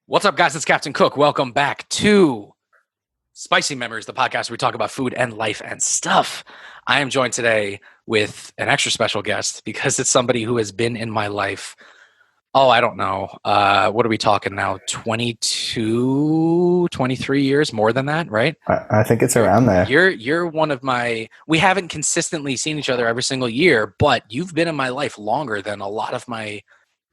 What's up, guys? It's Captain Cook. Welcome back to Spicy Memories, the podcast where we talk about food and life and stuff. I am joined today with an extra special guest because it's somebody who has been in my life. Oh, I don't know. What are we talking now? 22, 23 years, more than that, right? I think it's around there. You're one of my, we haven't consistently seen each other every single year, but you've been in my life longer than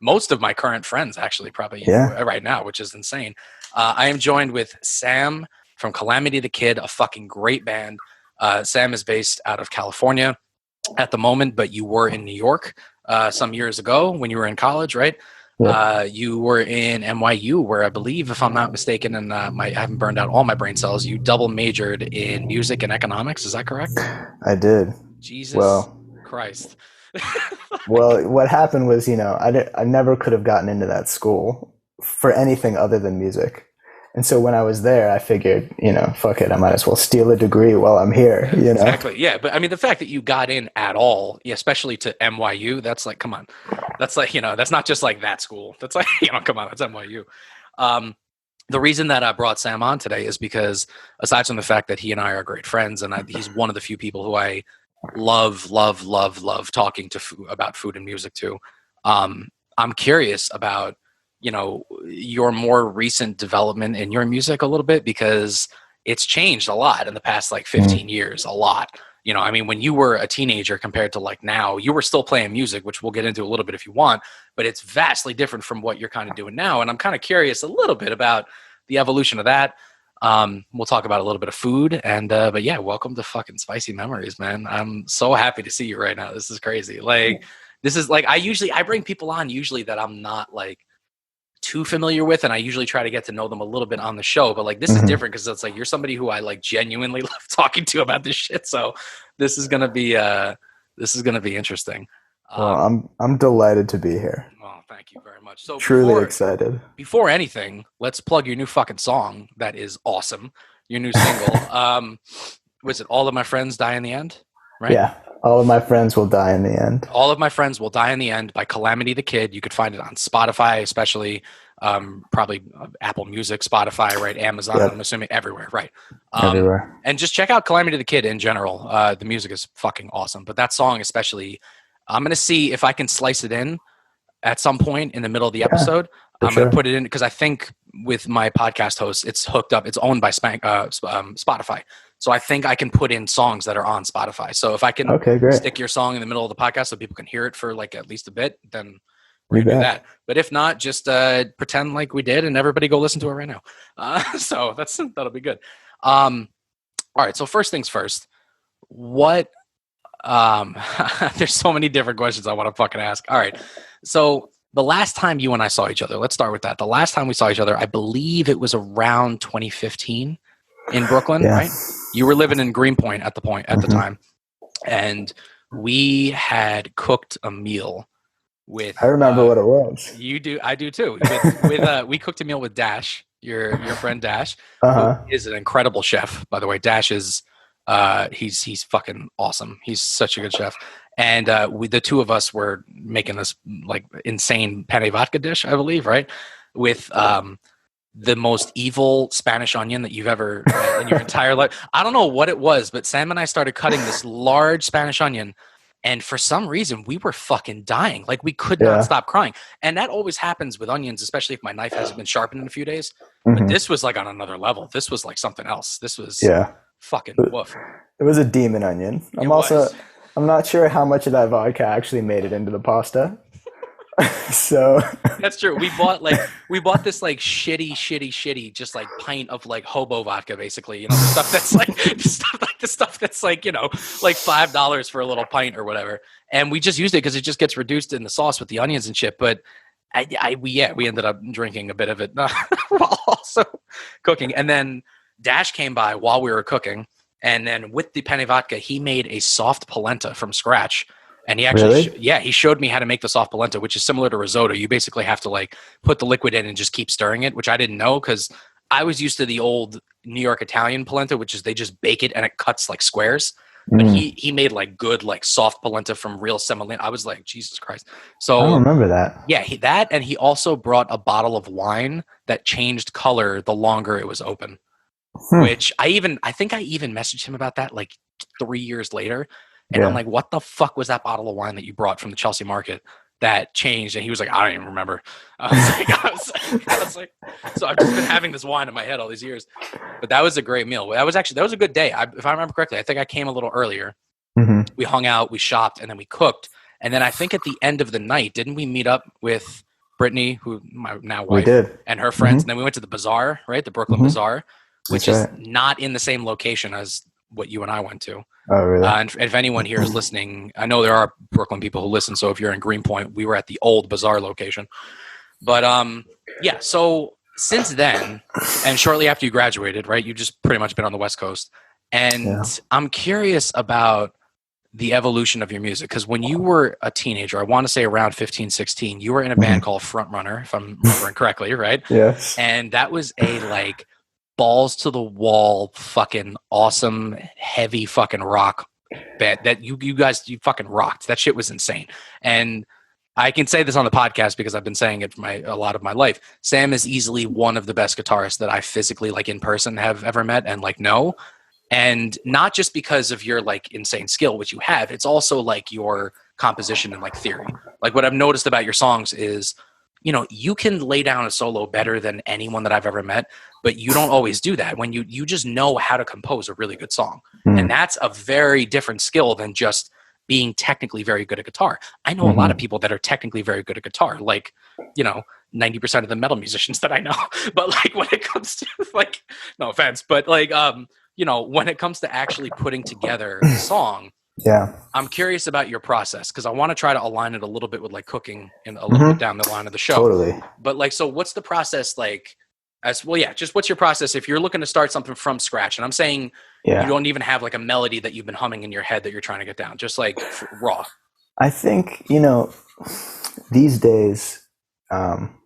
most of my current friends, actually, probably right now, which is insane. I am joined with Sam from Calamity the Kid, a fucking great band. Sam is based out of California at the moment, but you were in New York some years ago when you were in college, right? Yeah. You were in NYU, where I believe, if I'm not mistaken, and I haven't burned out all my brain cells, you double majored in music and economics. Is that correct? I did. Jesus Christ. Well, what happened was, I never could have gotten into that school for anything other than music. And so when I was there, I figured, fuck it, I might as well steal a degree while I'm here, Exactly, yeah. But I mean, the fact that you got in at all, especially to NYU, that's like, come on. That's like, that's not just like that school. That's like, come on, that's NYU. The reason that I brought Sam on today is because aside from the fact that he and I are great friends, and he's one of the few people who I love talking to about food and music too. I'm curious about, your more recent development in your music a little bit, because it's changed a lot in the past like 15 years, a lot. I mean, when you were a teenager compared to like now, you were still playing music, which we'll get into a little bit if you want, but it's vastly different from what you're kind of doing now. And I'm kind of curious a little bit about the evolution of that. We'll talk about a little bit of food but yeah, welcome to fucking Spicy Memories, man. I'm so happy to see you right now. This is crazy. Like, this is like, I bring people on usually that I'm not like too familiar with, and I usually try to get to know them a little bit on the show, but like this is different because it's like you're somebody who I like genuinely love talking to about this shit. So this is gonna be interesting. Well, I'm delighted to be here. Oh, thank you very much. So truly excited. Before anything, let's plug your new fucking song. That is awesome. Your new single. Was it All of My Friends Die in the End? Right? Yeah. All of My Friends Will Die in the End. All of My Friends Will Die in the End by Calamity the Kid. You could find it on Spotify, especially probably Apple Music, Spotify, right? Amazon, yep. I'm assuming everywhere, right? Everywhere. And just check out Calamity the Kid in general. The music is fucking awesome. But that song especially, I'm going to see if I can slice it in at some point in the middle of the episode. I'm going to put it in because I think with my podcast host, it's hooked up. It's owned by Spotify. So I think I can put in songs that are on Spotify. So if I can stick your song in the middle of the podcast so people can hear it for like at least a bit, then we're going to do that. But if not, just pretend like we did and everybody go listen to it right now. So that'll be good. All right. So first things first, what there's so many different questions I want to fucking ask. All right. So the last time you and I saw each other, let's start with that. The last time we saw each other, I believe it was around 2015 in Brooklyn, right? You were living in Greenpoint at the time. And we had cooked a meal with I remember what it was. You do, I do too. We cooked a meal with Dash, your friend Dash, who is an incredible chef, by the way. Dash is he's fucking awesome. He's such a good chef. And the two of us were making this like insane penne vodka dish, I believe, right? With the most evil Spanish onion that you've ever in your entire life. I don't know what it was, but Sam and I started cutting this large Spanish onion, and for some reason we were fucking dying. Like we could not stop crying. And that always happens with onions, especially if my knife hasn't been sharpened in a few days. But this was like on another level. This was like something else. This was fucking woof. It was a demon onion. I'm not sure how much of that vodka actually made it into the pasta. So that's true. We bought this like shitty just like pint of like hobo vodka, basically, the stuff that's like the stuff that's like like $5 for a little pint or whatever, and we just used it because it just gets reduced in the sauce with the onions and shit. But we ended up drinking a bit of it while also cooking. And then Dash came by while we were cooking, and then with the penne vodka he made a soft polenta from scratch. And he actually, he showed me how to make the soft polenta, which is similar to risotto. You basically have to like put the liquid in and just keep stirring it, which I didn't know because I was used to the old New York Italian polenta, which is they just bake it and it cuts like squares. but Mm. he made like good like soft polenta from real semolina. I was like, Jesus Christ. I don't So remember that. yeah, that, and he also brought a bottle of wine that changed color the longer it was open. Hmm. Which I think I even messaged him about that like 3 years later, and I'm Yeah. like, what the fuck was that bottle of wine that you brought from the Chelsea market that changed? And he was like, I don't even remember. I was like, so I've just been having this wine in my head all these years. But that was a great meal. That was a good day. If I remember correctly, I think I came a little earlier. Hmm. We hung out, we shopped, and then we cooked. And then I think at the end of the night, didn't we meet up with Brittany, who my now We wife, did. and her Hmm. friends? And then we went to the bazaar, right? The Brooklyn Hmm. Bazaar, That's which is right. not in the same location as what you and I went to. Oh, really? And if anyone here is listening, I know there are Brooklyn people who listen. So if you're in Greenpoint, we were at the old bazaar location. But yeah. So since then, and shortly after you graduated, right, you've just pretty much been on the West Coast. And Yeah. I'm curious about the evolution of your music, because when you were a teenager, I want to say around 15, 16, you were in a band called Front Runner, if I'm remembering correctly, right? Yes. And that was a like balls to the wall fucking awesome heavy fucking rock band that you guys you fucking rocked. That shit was insane. And I can say this on the podcast because I've been saying it for a lot of my life. Sam is easily one of the best guitarists that I physically like in person have ever met and like know. And not just because of your like insane skill, which you have, it's also like your composition and like theory. Like what I've noticed about your songs is, you can lay down a solo better than anyone that I've ever met, but you don't always do that. When you just know how to compose a really good song. And Mm. that's a very different skill than just being technically very good at guitar. I know a lot of Hmm. people that are technically very good at guitar, like, 90% of the metal musicians that I know. But like when it comes to like, no offense, but like when it comes to actually putting together a song, Yeah. I'm curious about your process because I want to try to align it a little bit with like cooking and a little Hmm. bit down the line of the show. Totally. But like, so what's the process like? As well, yeah, just what's your process if you're looking to start something from scratch? And I'm saying you Yeah. don't even have like a melody that you've been humming in your head that you're trying to get down, just like raw. I think, these days, um,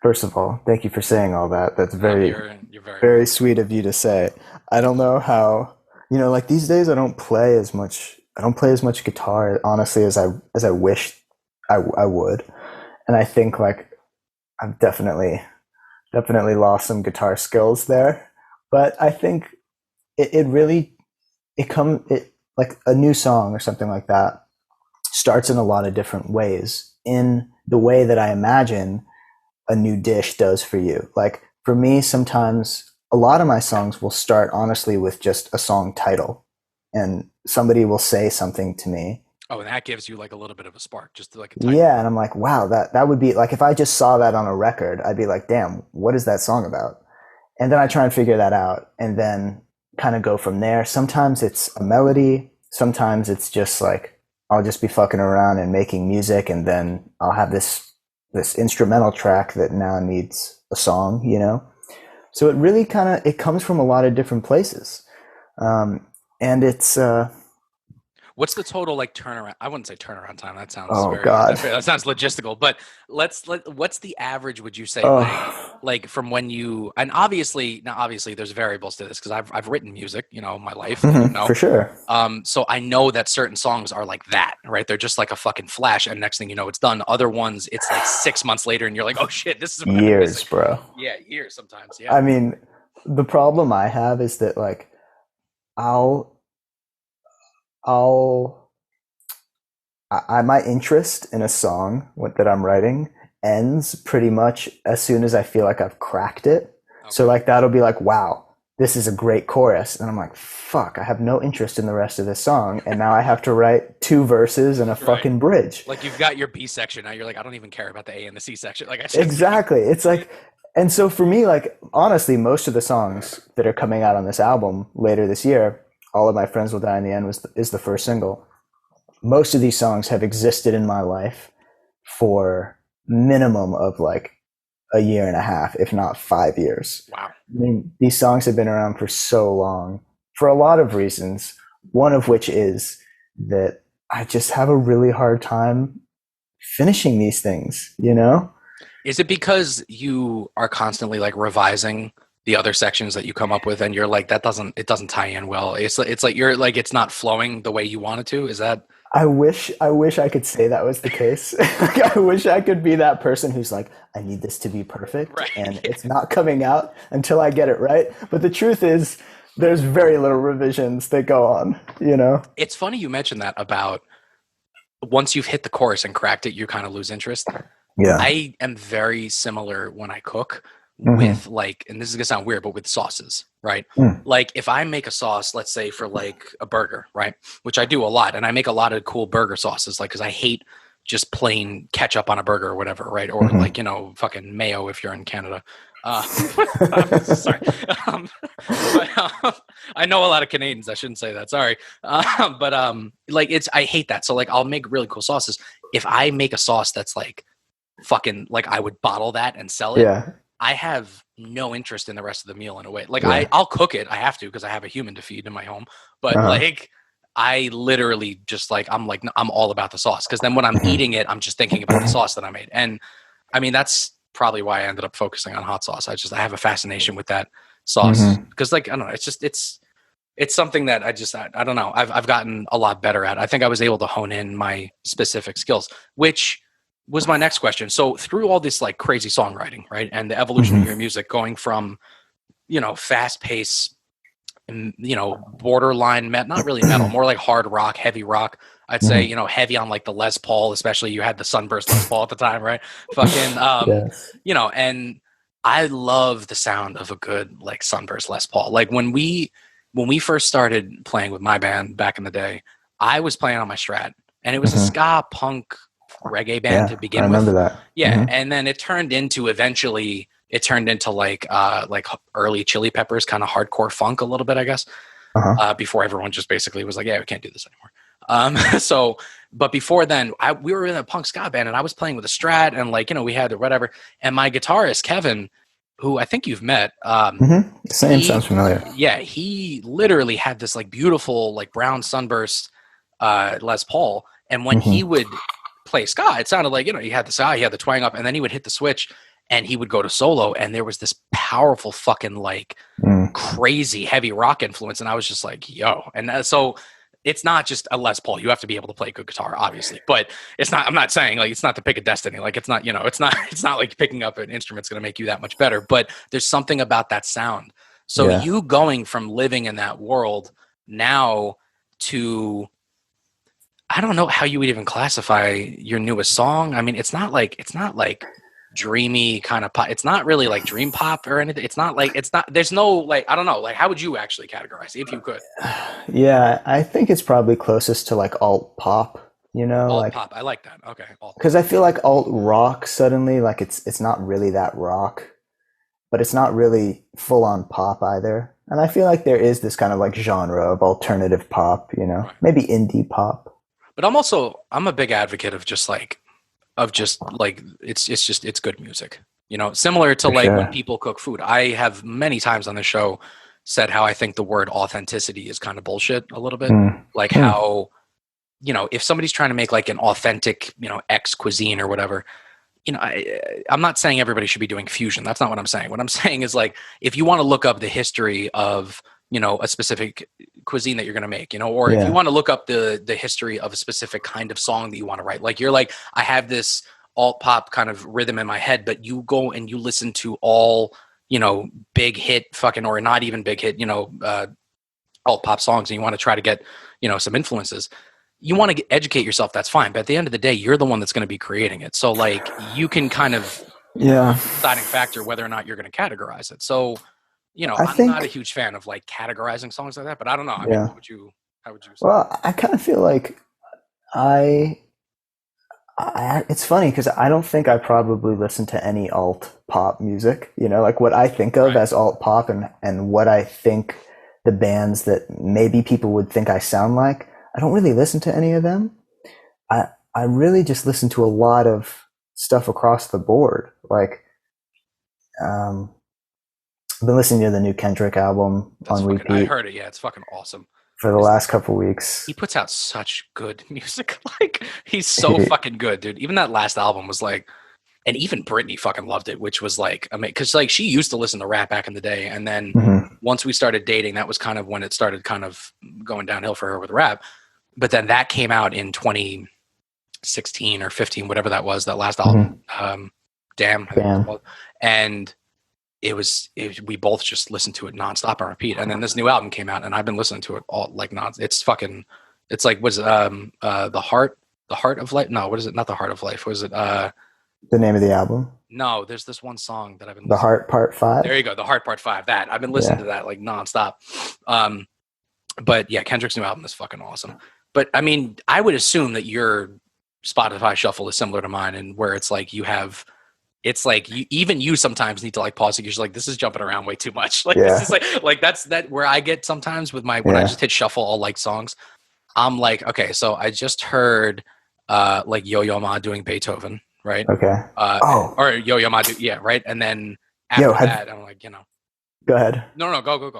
first of all, thank you for saying all that. That's No, very, you're very very welcome. sweet of you to say. I don't know how, like these days I don't play as much. I don't play as much guitar, honestly, as I wish I would. And I think like I've definitely lost some guitar skills there. But I think it really it like a new song or something like that starts in a lot of different ways in the way that I imagine a new dish does for you. Like for me, sometimes a lot of my songs will start honestly with just a song title, and somebody will say something to me. Oh, and that gives you like a little bit of a spark, just like a title. Yeah, and I'm like, wow, that would be like if I just saw that on a record, I'd be like, damn, what is that song about? And then I try and figure that out, and then kind of go from there. Sometimes it's a melody, sometimes it's just like I'll just be fucking around and making music, and then I'll have this instrumental track that now needs a song. So it really it comes from a lot of different places, and it's What's the total like turnaround? I wouldn't say turnaround time. That sounds oh very god, that sounds logistical. But what's the average? Would you say oh like from when you and obviously there's variables to this because I've written music my life for sure. so I know that certain songs are like that, right? They're just like a fucking flash, and next thing you know, it's done. Other ones, it's like 6 months later, and you're like, oh shit, this is what I've been Years, missing. bro. Yeah, years sometimes. Yeah. I mean, the problem I have is that like I'll I'll my interest in a song that I'm writing ends pretty much as soon as I feel like I've cracked it. Okay. So like that'll be like, wow, this is a great chorus, and I'm like, fuck, I have no interest in the rest of this song, and now I have to write 2 verses and a fucking bridge. Like you've got your B section now. You're like, I don't even care about the A and the C section. Like I just Exactly. It's like, and so for me, like honestly, most of the songs that are coming out on this album later this year, "All of My Friends Will Die in the End" is the first single. Most of these songs have existed in my life for minimum of like a year and a half, if not 5 years. Wow. I mean, these songs have been around for so long for a lot of reasons, one of which is that I just have a really hard time finishing these things. Is it because you are constantly like revising the other sections that you come up with, and you're like, it doesn't tie in well. It's like you're like it's not flowing the way you want it to. Is that? I wish I could say that was the case. Like, I wish I could be that person who's like, I need this to be perfect, Right. and Yeah. it's not coming out until I get it right. But the truth is, there's very little revisions that go on. You know? It's funny you mentioned that about once you've hit the chorus and cracked it, you kind of lose interest. Yeah. I am very similar when I cook Mm-hmm. with like, and this is gonna sound weird, but with sauces, right? Mm. Like if I make a sauce, let's say for like a burger, right? Which I do a lot, and I make a lot of cool burger sauces, like because I hate just plain ketchup on a burger or whatever, right? Or Mm-hmm. like fucking mayo if you're in Canada. Uh, I'm sorry, um, but I know a lot of Canadians. I shouldn't say that. Sorry, but like I hate that. So like I'll make really cool sauces. If I make a sauce that's like fucking like I would bottle that and sell it, Yeah. I have no interest in the rest of the meal in a way. Like Yeah. I'll cook it. I have to because I have a human to feed in my home. But Uh-huh. like I literally just like I'm all about the sauce because then when I'm Mm-hmm. eating it, I'm just thinking about the sauce that I made. And I mean that's probably why I ended up focusing on hot sauce. I have a fascination with that sauce Mm-hmm. because like I don't know, it's something that I don't know. I've gotten a lot better at. I think I was able to hone in my specific skills, which was my next question. So through all this like crazy songwriting, right, and the evolution of Mm-hmm. your music, going from fast pace and borderline not really metal, more like hard rock, heavy rock. I'd say Mm-hmm. heavy on like the Les Paul, especially you had the Sunburst Les Paul at the time, right? Fucking Yes. and I love the sound of a good like Sunburst Les Paul. Like when we first started playing with my band back in the day, I was playing on my Strat, and it was a Mm-hmm. ska punk reggae band to Yeah, I begin remember with. that. Yeah, Mm-hmm. and then it turned into like early Chili Peppers kind of hardcore funk a little bit, I guess. Uh-huh. Before everyone just basically was like, yeah, we can't do this anymore. So, but before then, we were in a punk ska band, and I was playing with a Strat, and like we had the whatever. And my guitarist Kevin, who I think you've met, Mm-hmm. Same sounds familiar. he literally had this like beautiful like brown Sunburst Les Paul, and when he Mm-hmm. would play ska, it sounded like he had the ska, he had the twang up, and then he would hit the switch, and he would go to solo, and there was this powerful fucking like Mm. crazy heavy rock influence, and I was just like, yo, and so. It's not just a Les Paul. You have to be able to play good guitar, obviously. But it's not. I'm not saying like it's not the pick of destiny. Like it's not. It's not. It's not like picking up an instrument's going to make you that much better. But there's something about that sound. So Yeah. you going from living in that world now to I don't know how you would even classify your newest song. I mean, it's not like dreamy kind of pop. It's not really like dream pop or anything. It's not there's no like I don't know, like how would you actually categorize it if you could? Yeah, I think it's probably closest to like alt pop, Alt like pop. I like that. Okay, alt because pop. I feel like alt rock suddenly like it's not really that rock, but it's not really full on pop either. And I feel like there is this kind of like genre of alternative pop, Right. maybe indie pop. But I'm a big advocate of just like it's good music. Similar to For like when sure. people cook food. I have many times on the show said how I think the word authenticity is kind of bullshit a little bit. Mm. Like Mm. how if somebody's trying to make like an authentic, X cuisine or whatever, I'm not saying everybody should be doing fusion. That's not what I'm saying. What I'm saying is like, if you want to look up the history of, a specific cuisine that you're going to make, or if you Yeah. want to look up the history of a specific kind of song that you want to write, like you're like, I have this alt pop kind of rhythm in my head, but you go and you listen to all, big hit fucking, or not even big hit, alt pop songs, and you want to try to get, some influences. You want to educate yourself, that's fine. But at the end of the day, you're the one that's going to be creating it. So like you can kind of Yeah. deciding factor whether or not you're going to categorize it. So, I I'm not a think, huge fan of like categorizing songs like that, but I don't know. I mean, yeah. how would you say? Well, I kind of feel like I, it's funny because I don't think I probably listen to any alt pop music. Like what I think of Right. as alt pop and what I think the bands that maybe people would think I sound like. I don't really listen to any of them. I I really just listen to a lot of stuff across the board. Like um, I've been listening to the new Kendrick album on I repeat heard it. Yeah. It's fucking awesome. for the Is last couple weeks. he puts out such good music. Like he's so He, fucking good, dude. Even that last album was like, and even Britney fucking loved it, which was like, I mean, because like she used to listen to rap back in the day, and then once we started dating, that was kind of when it started kind of going downhill for her with rap. But then that came out in 2016 or 15, whatever that was, that last album, Damn, I think it was called. And we both just listened to it nonstop and repeat. And then this new album came out, and I've been listening to it all like it's fucking, it's like, was the heart of life? No, what is it? Not the heart of life. Was it the name of the album? No, there's this one song that I've been The Heart Part 5. There you go, The Heart Part 5. That I've been listening to that like nonstop. But yeah, Kendrick's new album is fucking awesome. But I mean, I would assume that your Spotify shuffle is similar to mine, and where it's like you have, it's like you sometimes need to like pause it. You're just like, this is jumping around way too much. Like this is like that's where I get sometimes with my when I just hit shuffle all like songs. I'm like, okay, so I just heard like Yo-Yo Ma doing Beethoven, right? Okay. Or Yo-Yo Ma right? And then after that, I'm like, Go ahead. No, go.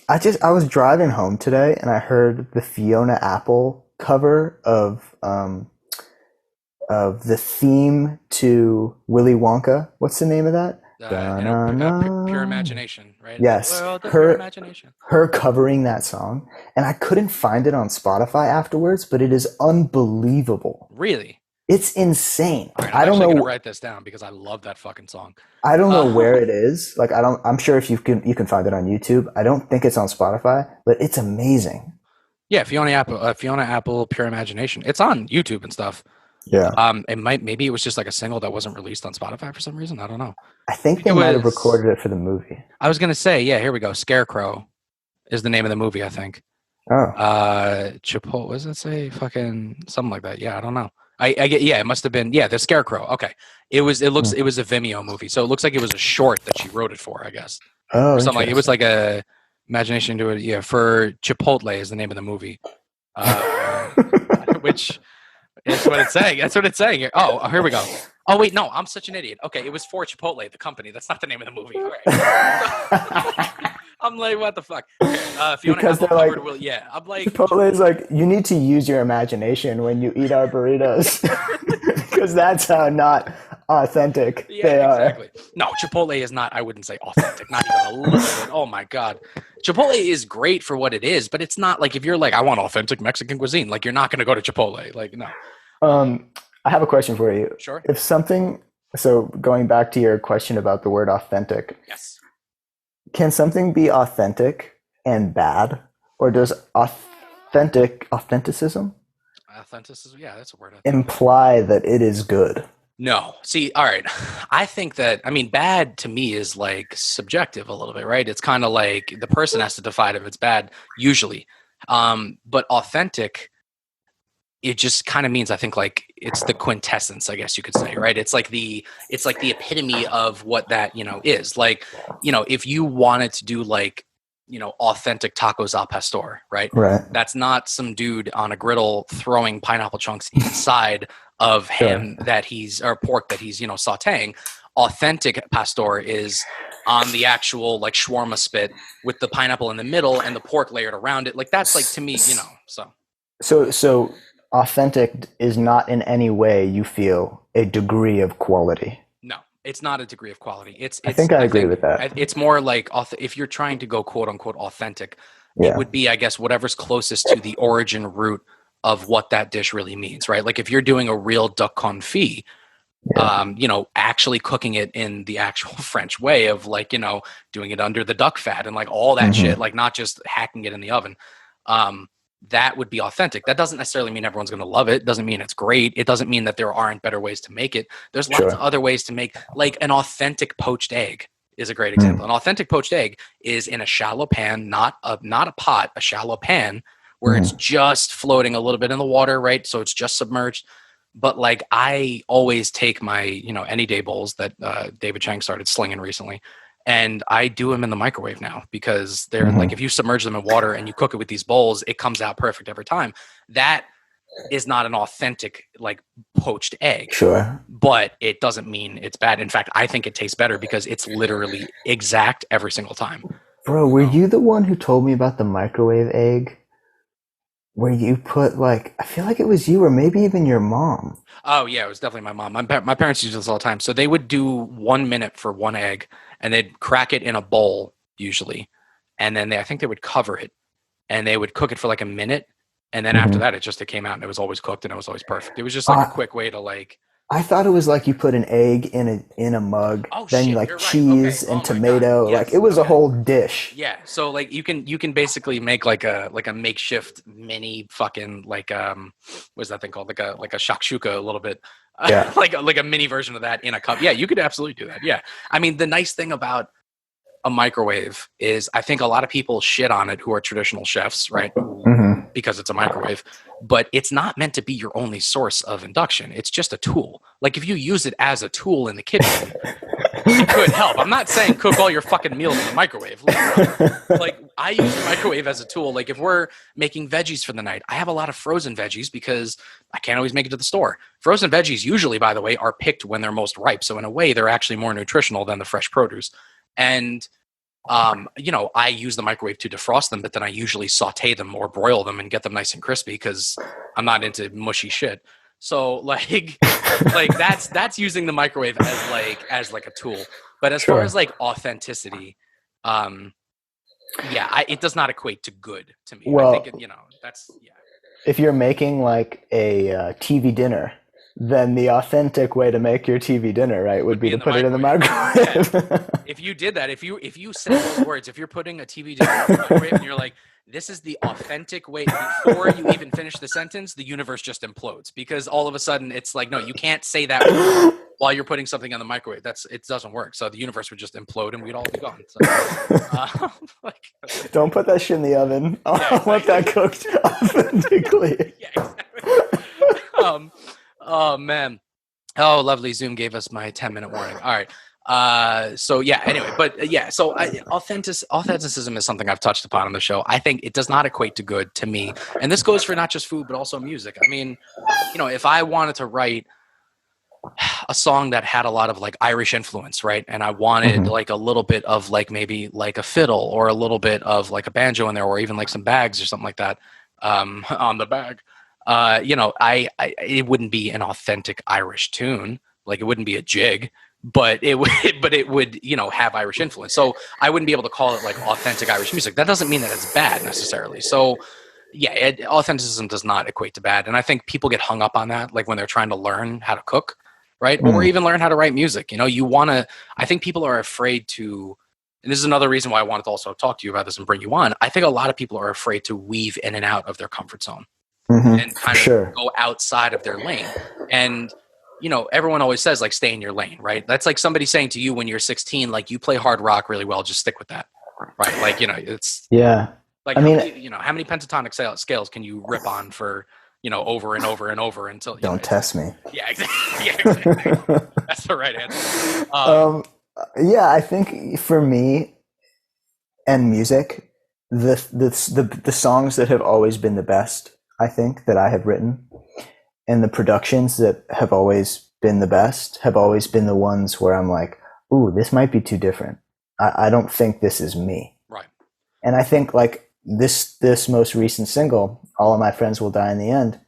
I was driving home today, and I heard the Fiona Apple cover of the theme to Willy Wonka. What's the name of that? Pure Imagination, right? Yes, Pure Imagination. Her covering that song, and I couldn't find it on Spotify afterwards, but it is unbelievable. Really? It's insane. Right, I don't know. I'm gonna write this down because I love that fucking song. I don't know where it is. Like I'm sure if you can find it on YouTube. I don't think it's on Spotify, but it's amazing. Yeah, Fiona Apple, Pure Imagination. It's on YouTube and stuff. Yeah. Maybe it was just like a single that wasn't released on Spotify for some reason. I don't know. I think they might have recorded it for the movie. I was gonna say, yeah, here we go. Scarecrow is the name of the movie, I think. Oh. Chipotle, what does it say? Fucking something like that. Yeah, I don't know. I get, it must have been, the Scarecrow. Okay. It was a Vimeo movie. So it looks like it was a short that she wrote it for, I guess. Oh, or something like it was like a imagination to it. Yeah. For Chipotle is the name of the movie. Which is what it's saying. That's what it's saying here. Oh, here we go. Oh, wait, no, I'm such an idiot. Okay. It was for Chipotle, the company. That's not the name of the movie. All right. I'm like, what the fuck? Fiona because Apple they're covered like, I'm like, Chipotle is like, you need to use your imagination when you eat our burritos, because that's how not authentic they are. Exactly. No, Chipotle is not. I wouldn't say authentic. Not even a little bit. Oh my god, Chipotle is great for what it is, but it's not like if you're like, I want authentic Mexican cuisine. Like you're not going to go to Chipotle. Like no. I have a question for you. Sure. So going back to your question about the word authentic. Yes. Can something be authentic and bad, or does authenticism, yeah, that's a word, imply that it is good? No. See, all right. I think that, I mean, bad to me is like subjective a little bit, right? It's kind of like the person has to decide if it's bad usually. But authentic, it just kind of means, I think, like it's the quintessence, I guess you could say, right? It's like the epitome of what that, is. Like, if you wanted to do like, authentic tacos al pastor, right? Right. That's not some dude on a griddle throwing pineapple chunks inside of ham or pork that he's, sauteing. Authentic pastor is on the actual like shawarma spit with the pineapple in the middle and the pork layered around it. Like that's like, to me, So authentic is not in any way, you feel, a degree of quality. No, it's not a degree of quality. I think I agree with that. It's more like if you're trying to go quote unquote authentic, it would be, I guess, whatever's closest to the origin root of what that dish really means, right? Like if you're doing a real duck confit, actually cooking it in the actual French way of like, doing it under the duck fat and like all that shit, like not just hacking it in the oven. That would be authentic. That doesn't necessarily mean everyone's going to love it. Doesn't mean it's great. It doesn't mean that there aren't better ways to make it. There's lots of other ways to make, like an authentic poached egg is a great example. An authentic poached egg is in a shallow pan, not a pot, a shallow pan where it's just floating a little bit in the water, right? So it's just submerged. But like I always take my, any day bowls that David Chang started slinging recently, and I do them in the microwave now because they're like, if you submerge them in water and you cook it with these bowls, it comes out perfect every time. That is not an authentic like poached egg. Sure. But it doesn't mean it's bad. In fact, I think it tastes better because it's literally exact every single time. Bro, were you the one who told me about the microwave egg? where you put like, I feel like it was you or maybe even your mom. Oh yeah, it was definitely my mom. My parents used this all the time. So they would do 1 minute for one egg, and they'd crack it in a bowl usually, and then I think they would cover it, and they would cook it for like a minute, and then after Hmm. that, it came out, and it was always cooked, and it was always perfect. It was just like a Uh, quick way to like. I thought it was like you put an egg in a mug, Oh then you shit, like you're right. Okay. cheese Oh and my god. tomato. Like it Yes. was a Okay. whole dish. Yeah. So like you can basically make like a makeshift mini fucking like what's that thing called, like a shakshuka a little bit. Yeah. Like a mini version of that in a cup. Yeah, you could absolutely do that. Yeah. I mean, the nice thing about a microwave is I think a lot of people shit on it who are traditional chefs, right? Hmm. Because it's a microwave, but it's not meant to be your only source of induction. It's just a tool. Like if you use it as a tool in the kitchen, it could help. I'm not saying cook all your fucking meals in the microwave. Like I use the microwave as a tool. Like if we're making veggies for the night, I have a lot of frozen veggies because I can't always make it to the store. Frozen veggies usually, by the way, are picked when they're most ripe. So in a way, they're actually more nutritional than the fresh produce. And I use the microwave to defrost them, but then I usually saute them or broil them and get them nice and crispy because I'm not into mushy shit. So like that's using the microwave as like a tool. But as far as Sure. like authenticity, um, yeah, it does not equate to good to me. I think Well, that's yeah. if you're making like a TV dinner, then the authentic way to make your TV dinner, right, would Would be be to in the put it in the microwave. Yeah. microwave. If you did that, if you said those words, if you're putting a TV dinner in the microwave and you're like, this is the authentic way, before you even finish the sentence, the universe just implodes because all of a sudden it's like, no, you can't say that word while you're putting something in the microwave. It doesn't work. So the universe would just implode and we'd all be gone. So, like, Don't put that shit in the oven. yeah, I want exactly. that cooked authentically. Yeah, exactly. Oh man. Oh, lovely. Zoom gave us my 10-minute warning. All right. So yeah, anyway, but yeah, so authenticism is something I've touched upon on the show. I think it does not equate to good to me. And this goes for not just food, but also music. I mean, if I wanted to write a song that had a lot of like Irish influence, right? And I wanted Hmm. like a little bit of like maybe like a fiddle or a little bit of like a banjo in there, or even like some bags or something like that on the bag. I it wouldn't be an authentic Irish tune, like it wouldn't be a jig, but it would, but it would, have Irish influence. So I wouldn't be able to call it like authentic Irish music. That doesn't mean that it's bad necessarily. So yeah, authenticism does not equate to bad, and I think people get hung up on that, like when they're trying to learn how to cook, right, or Mm. even learn how to write music. You want to. I think people are afraid to. And this is another reason why I wanted to also talk to you about this and bring you on. I think a lot of people are afraid to weave in and out of their comfort zone Hmm. and For kind of sure. go outside of their lane. And everyone always says like stay in your lane, right? That's like somebody saying to you when you're 16, like you play hard rock really well, just stick with that, right? Like it's Yeah. like I mean, how many pentatonic scales can you rip on for over and over and over until don't test me. yeah, exactly. Yeah, exactly. That's the right answer. Um, yeah, I think for me and music, the songs that have always been the best, I think, that I have written, and the productions that have always been the best have always been the ones where I'm like, ooh, this might be too different. I don't think this is me. Right. And I think like this most recent single, All of My Friends Will Die in the End,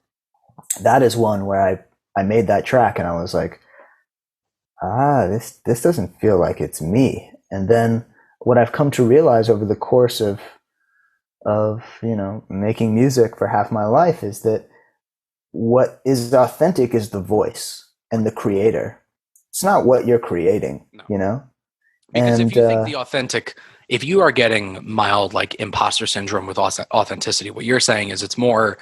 that is one where I made that track and I was like, this doesn't feel like it's me. And then what I've come to realize over the course of making music for half my life is that what is authentic is the voice and the creator. It's not what you're creating, No. you know? Because if And you think if you are getting mild like imposter syndrome with authenticity, what you're saying is it's more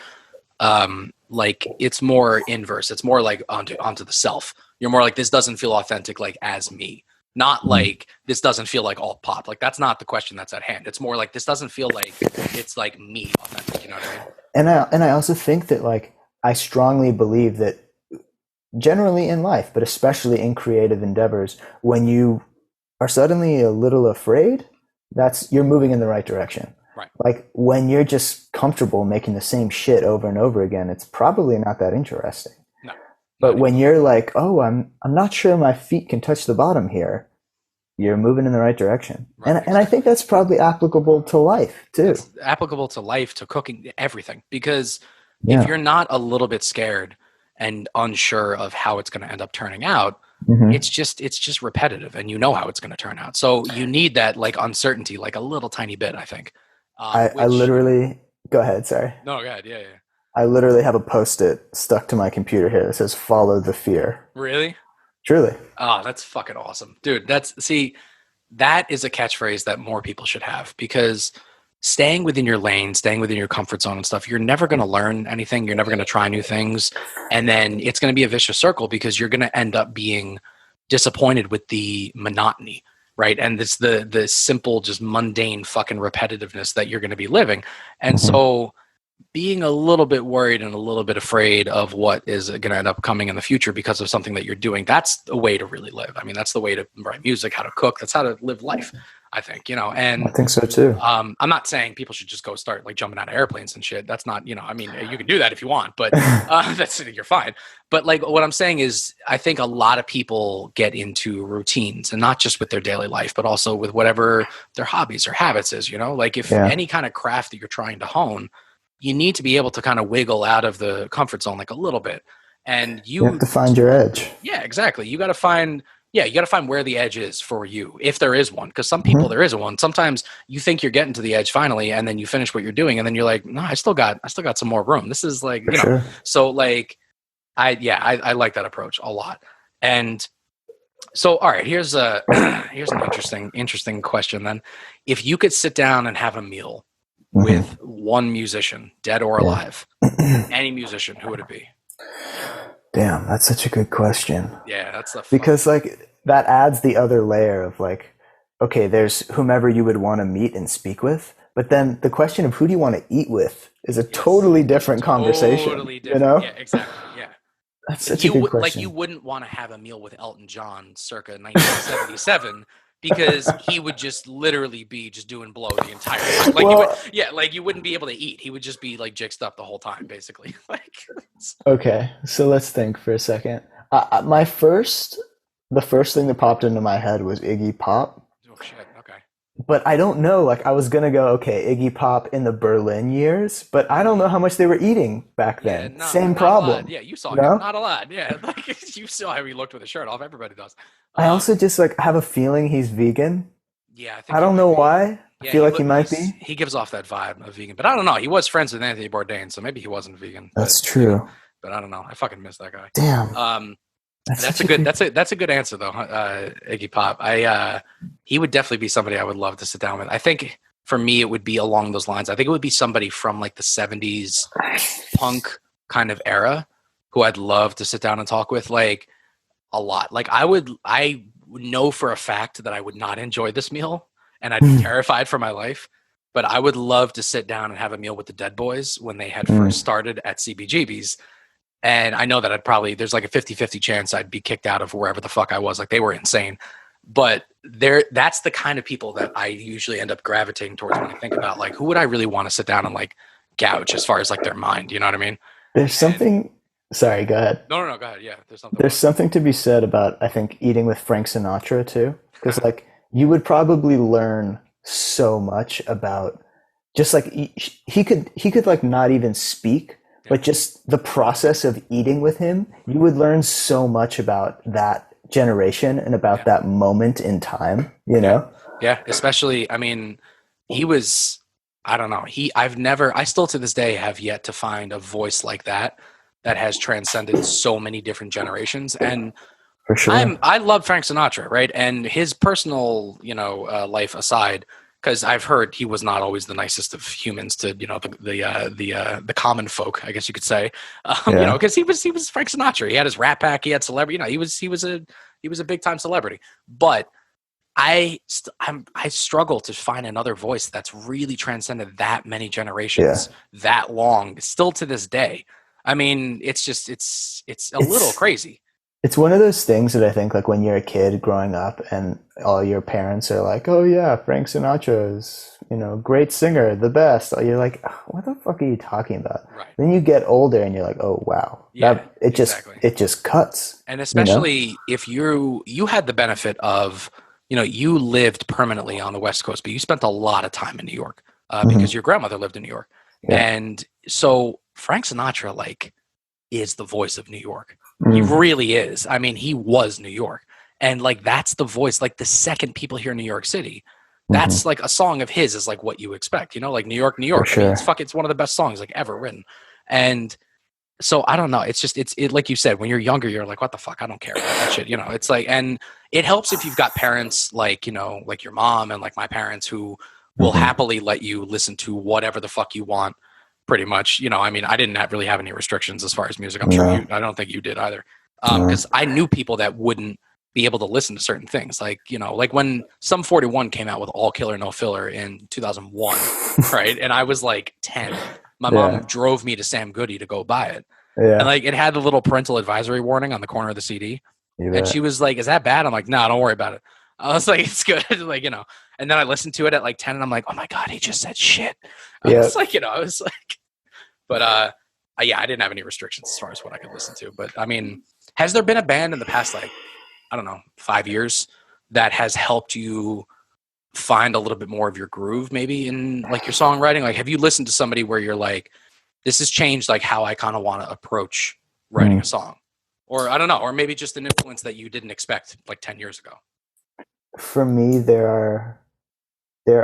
like it's more inverse. It's more like onto the self. You're more like this doesn't feel authentic like as me. Not like this doesn't feel like all pop. Like that's not the question that's at hand. It's more like this doesn't feel like it's like me authentic. You know what I mean? I also think that like I strongly believe that generally in life, but especially in creative endeavors, when you are suddenly a little afraid, that's you're moving in the right direction. Right. Like when you're just comfortable making the same shit over and over again, it's probably not that interesting. No. But when you're like, oh, I'm not sure my feet can touch the bottom here, you're moving in the right direction. Right, And exactly. I think that's probably applicable to life too. That's applicable to life, to cooking, everything. Because if Yeah. you're not a little bit scared and unsure of how it's going to end up turning out, Hmm. it's just repetitive, and you know how it's going to turn out. So you need that like uncertainty, like a little tiny bit, I think. I Which literally, go ahead, sorry. no, God, yeah, yeah. I literally have a post-it stuck to my computer here that says "Follow the fear." Really? Truly. Oh, that's fucking awesome, dude. That's see, that is a catchphrase that more people should have, because staying within your lane, staying within your comfort zone and stuff, you're never going to learn anything. You're never going to try new things. And then it's going to be a vicious circle, because you're going to end up being disappointed with the monotony, right? And it's the simple, just mundane fucking repetitiveness that you're going to be living. And Hmm. so being a little bit worried and a little bit afraid of what is going to end up coming in the future because of something that you're doing, that's a way to really live. I mean, that's the way to write music, how to cook. That's how to live life, I think, you know. I And think so too. I'm not saying people should just go start like jumping out of airplanes and shit. That's not, you know, I mean, you can do that if you want, but that's, you're fine. But like what I'm saying is, I think a lot of people get into routines, and not just with their daily life, but also with whatever their hobbies or habits is, you know, like if Yeah. any kind of craft that you're trying to hone, you need to be able to kind of wiggle out of the comfort zone like a little bit. And You have to find your edge. yeah, exactly. You got to find, yeah, you got to find where the edge is for you, if there is one. Because some people, Hmm. there isn't one. Sometimes you think you're getting to the edge finally, and then you finish what you're doing, and then you're like, no, I still got some more room. This is like, For you know, sure. so like, I like that approach a lot. And so, all right, here's a here's an interesting question then. If you could sit down and have a meal Hmm. with one musician, dead or Yeah. alive, any musician, who would it be? Damn, that's such a good question. Yeah, that's the fucking Because like that adds the other layer of like, okay, there's whomever you would want to meet and speak with, but then the question of who do you want to eat with is a yes, totally different conversation, totally you different. know? Yeah, exactly. Yeah, That's such a good you question. wouldn't want to have a meal with Elton John circa 1977, because he would just literally be just doing blow the entire time. Like you would, Well, yeah, like you wouldn't be able to eat. He would just be like jixed up the whole time, basically. Like, okay, so let's think for a second. The first thing that popped into my head was Iggy Pop. oh shit. Okay. But I don't know. Like I was gonna go, okay, Iggy Pop in the Berlin years, but I don't know how much they were eating back Yeah, then. Same not a lot. problem, Yeah, you saw you him. know? Not a lot. Yeah, like you saw how he looked with a shirt off. Everybody does. I Um, also just like have a feeling he's vegan. yeah, I I think he don't might know be. why. I Yeah, feel like he might be. he gives off that vibe of vegan, but I don't know. He was friends with Anthony Bourdain, so maybe he wasn't vegan, but That's true. I don't know. I fucking miss that guy. Damn, Um, that's that's such a a good good. that's a good answer though, Iggy Pop. He would definitely be somebody I would love to sit down with. I think for me it would be along those lines. I think it would be somebody from like the '70s punk kind of era who I'd love to sit down and talk with, like a lot. Like I would know for a fact that I would not enjoy this meal, and I'd be terrified for my life. But I would love to sit down and have a meal with the Dead Boys when they had first Mm. started at CBGB's. And I know that there's like a 50-50 chance I'd be kicked out of wherever the fuck I was. Like they were insane. But that's the kind of people that I usually end up gravitating towards when I think about like who would I really want to sit down and like gouge as far as like their mind, you know what I mean? There's And something. Sorry, go ahead. no, go ahead. Yeah, there's something There's what? something to be said about I think eating with Frank Sinatra too, because like you would probably learn so much about just like he could like not even speak, Yeah, but just the process of eating with him, you would learn so much about that generation and about yeah, that moment in time, you yeah, know? yeah. Especially, I mean, he was. I don't know. I still to this day have yet to find a voice like that that has transcended so many different generations. And For sure. I love Frank Sinatra, right? And his personal, life aside, because I've heard he was not always the nicest of humans to, the common folk, I guess you could say, Yeah. because he was Frank Sinatra. He had his Rat Pack, he had celebrity, he was a big time celebrity. But I struggle to find another voice that's really transcended that many Yeah. generations, that long, still to this day. I mean, it's a little It's crazy. It's one of those things that I think like when you're a kid growing up and all your parents are like, "Oh yeah, Frank Sinatra is, great singer, the best." You're like, "Ugh, what the fuck are you talking about?" Right. Then you get older and you're like, "Oh wow. Yeah, That it just exactly. it just cuts, And you know? especially if you had the benefit of you lived permanently on the West Coast, but you spent a lot of time in New York Mm-hmm. because your grandmother lived in New York. Yeah. And so Frank Sinatra, like, is the voice of New York. He Mm. really is. I mean, he was New York. And like, that's the voice. Like, the second people hear New York City, that's Mm-hmm. like a song of his is like what you expect, like New York, New For York. I mean, sure. it's one of the best songs like ever written. And so I don't know. It's just, it like you said, when you're younger, you're like, what the fuck? I don't care about that shit. It's like, and it helps if you've got parents like, like your mom and like my parents who will Mm-hmm. happily let you listen to whatever the fuck you want. Pretty much, I mean, I didn't really have any restrictions as far as music. I'm sure No. I don't think you did either. No. Because I knew people that wouldn't be able to listen to certain things. Like, like when Sum 41 came out with All Killer, No Filler in 2001, right? And I was like 10. My mom drove me to Sam Goody to go buy it. Yeah. And like, it had the little parental advisory warning on the corner of the CD. You And bet. she was like, is that bad? I'm like, no, don't worry about it. I was like, it's good. Like, and then I listened to it at like 10 and I'm like, oh my God, he just said shit. It's like, I was like, but yeah, I didn't have any restrictions as far as what I could listen to. But I mean, has there been a band in the past, like, I don't know, 5 years that has helped you find a little bit more of your groove maybe in like your songwriting? Like, have you listened to somebody where you're like, this has changed like how I kind of want to approach writing a song? Or I don't know, or maybe just an influence that you didn't expect like 10 years ago. For me, there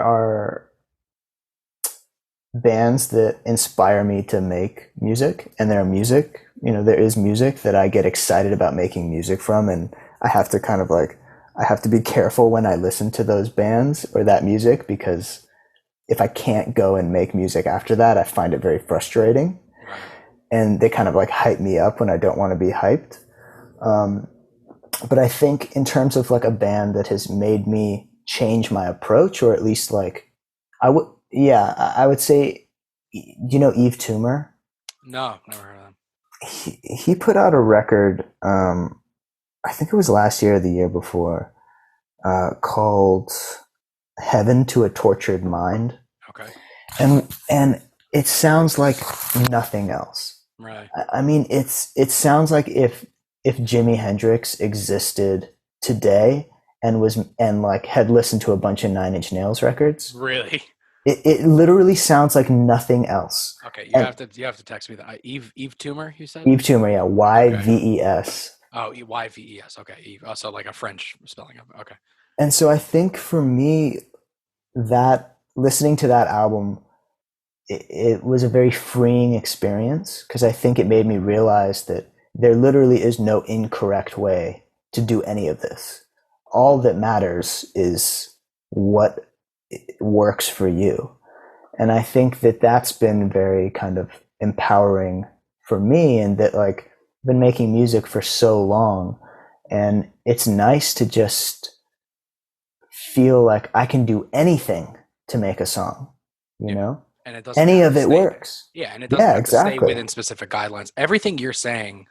are bands that inspire me to make music, and there is music that I get excited about making music from, and I have to be careful when I listen to those bands or that music, because if I can't go and make music after that, I find it very frustrating. Right. And they kind of like hype me up when I don't want to be hyped. But I think in terms of like a band that has made me change my approach, or at least like I would say, Eve Toomer? No, never heard of them. He put out a record, I think it was last year or the year before, called Heaven to a Tortured Mind. Okay. And it sounds like nothing else. Right. I mean, it sounds like if Jimi Hendrix existed today and like had listened to a bunch of Nine Inch Nails records. Really? It literally sounds like nothing else. Okay, you have to text me that. Eve Toomer, you said? Eve Toomer, yeah, Yves. Oh, Yves. Okay, Eve. Oh, so like a French spelling of it. Okay. And so I think for me, that listening to that album, it was a very freeing experience, because I think it made me realize that there literally is no incorrect way to do any of this. All that matters is what works for you. And I think that that's been very kind of empowering for me, and that like I've been making music for so long, and it's nice to just feel like I can do anything to make a song, and it doesn't any of it works. Yeah, and it doesn't have to stay within specific guidelines. Everything you're saying,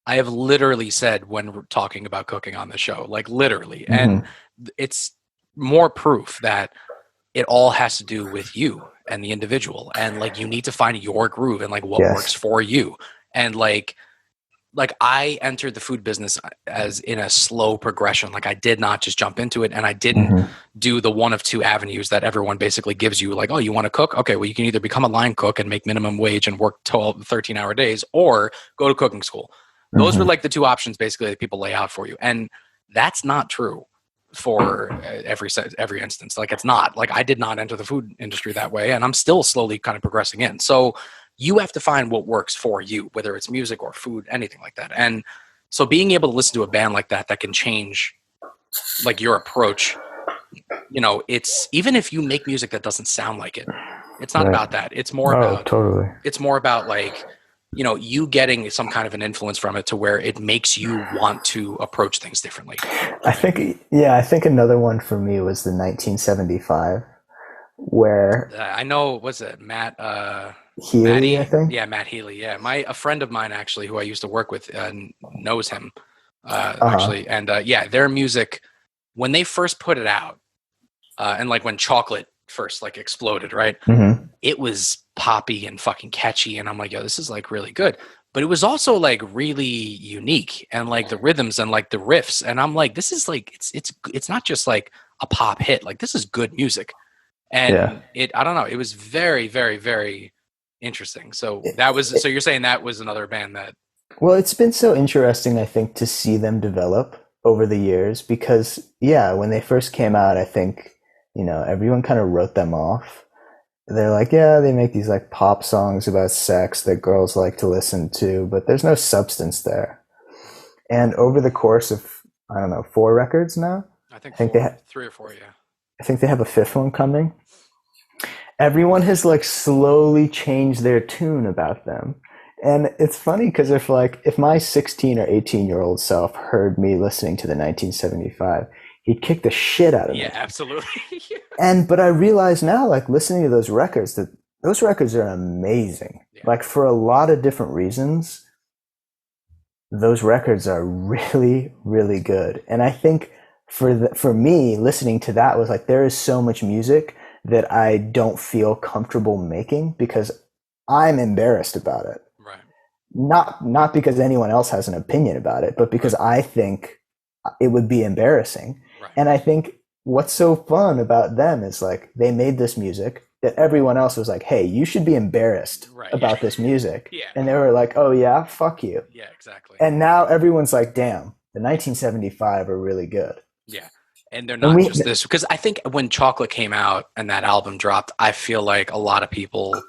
I have literally said when we're talking about cooking on the show, like literally. And it's more proof that it all has to do with you and the individual. And like, you need to find your groove and like what works for you. And like I entered the food business as in a slow progression. Like, I did not just jump into it, and I didn't do the one of two avenues that everyone basically gives you. Like, oh, you want to cook? Okay, well, you can either become a line cook and make minimum wage and work 12, 13-hour days, or go to cooking school. Those were like the two options basically that people lay out for you. And that's not true for every instance. Like, it's not. Like, I did not enter the food industry that way, and I'm still slowly kind of progressing in. So you have to find what works for you, whether it's music or food, anything like that. And so being able to listen to a band like that can change like your approach, it's even if you make music that doesn't sound like it, it's not about that. It's more about it's more about like, you getting some kind of an influence from it to where it makes you want to approach things differently. I think another one for me was the 1975, where I know, was it Matt Healy, I think? Yeah, Matt Healy. Yeah, a friend of mine actually, who I used to work with, knows him actually, and their music when they first put it out, and like when Chocolate first like exploded, right? It was poppy and fucking catchy, and I'm like, yo, this is like really good. but it was also like really unique, and like the rhythms and like the riffs, and I'm like, this is like it's not just like a pop hit, like this is good music. Yeah. And I don't know, it was very, very, very interesting. So so you're saying that was another band that. Well, it's been so interesting, I think, to see them develop over the years because, yeah, when they first came out, I think, everyone kind of wrote them off. They're like, yeah, they make these like pop songs about sex that girls like to listen to, but there's no substance there. And over the course of, I don't know, 4 records now, I think I think four, 3 or 4, yeah. I think they have a 5th one coming. Everyone has like slowly changed their tune about them. And it's funny because if my 16 or 18-year-old self heard me listening to the 1975, he'd kick the shit out of me. Yeah, absolutely. But I realize now, like listening to those records, that those records are amazing. Yeah. Like for a lot of different reasons, those records are really, really good. And I think for me, listening to that was like, there is so much music that I don't feel comfortable making because I'm embarrassed about it. Right. Not because anyone else has an opinion about it, but because I think it would be embarrassing. Right. And I think what's so fun about them is like they made this music that everyone else was like, hey, you should be embarrassed about this music. Yeah. And they were like, oh yeah, fuck you. Yeah, exactly. And now everyone's like, damn, the 1975 are really good. Yeah. And they're not just this, because I think when Chocolate came out and that album dropped, I feel like a lot of people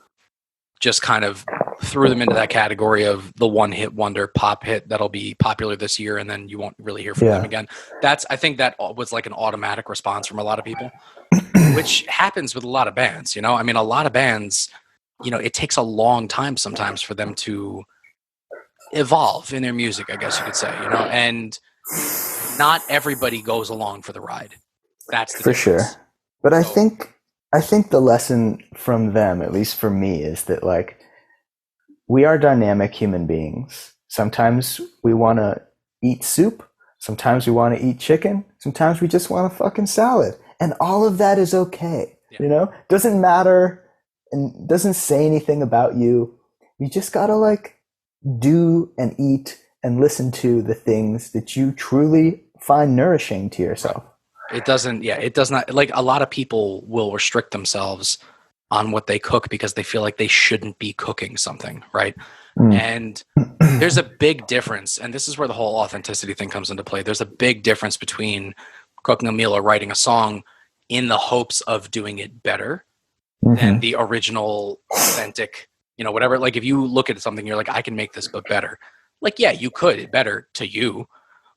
just kind of threw them into that category of the one-hit wonder pop hit that'll be popular this year, and then you won't really hear from them again. I think that was like an automatic response from a lot of people, which happens with a lot of bands, I mean, a lot of bands, it takes a long time sometimes for them to evolve in their music, I guess you could say, and not everybody goes along for the ride. That's the difference. For sure. But I think the lesson from them, at least for me, is that like we are dynamic human beings. Sometimes we want to eat soup. Sometimes we want to eat chicken. Sometimes we just want a fucking salad. And all of that is okay. Yeah. Doesn't matter and doesn't say anything about you. You just gotta like do and eat and listen to the things that you truly find nourishing to yourself. It does not, like a lot of people will restrict themselves on what they cook because they feel like they shouldn't be cooking something, right? And there's a big difference, and this is where the whole authenticity thing comes into play. There's a big difference between cooking a meal or writing a song in the hopes of doing it better than the original, authentic, whatever. Like if you look at something, you're like, I can make this, but better. Like, yeah, you could, better to you.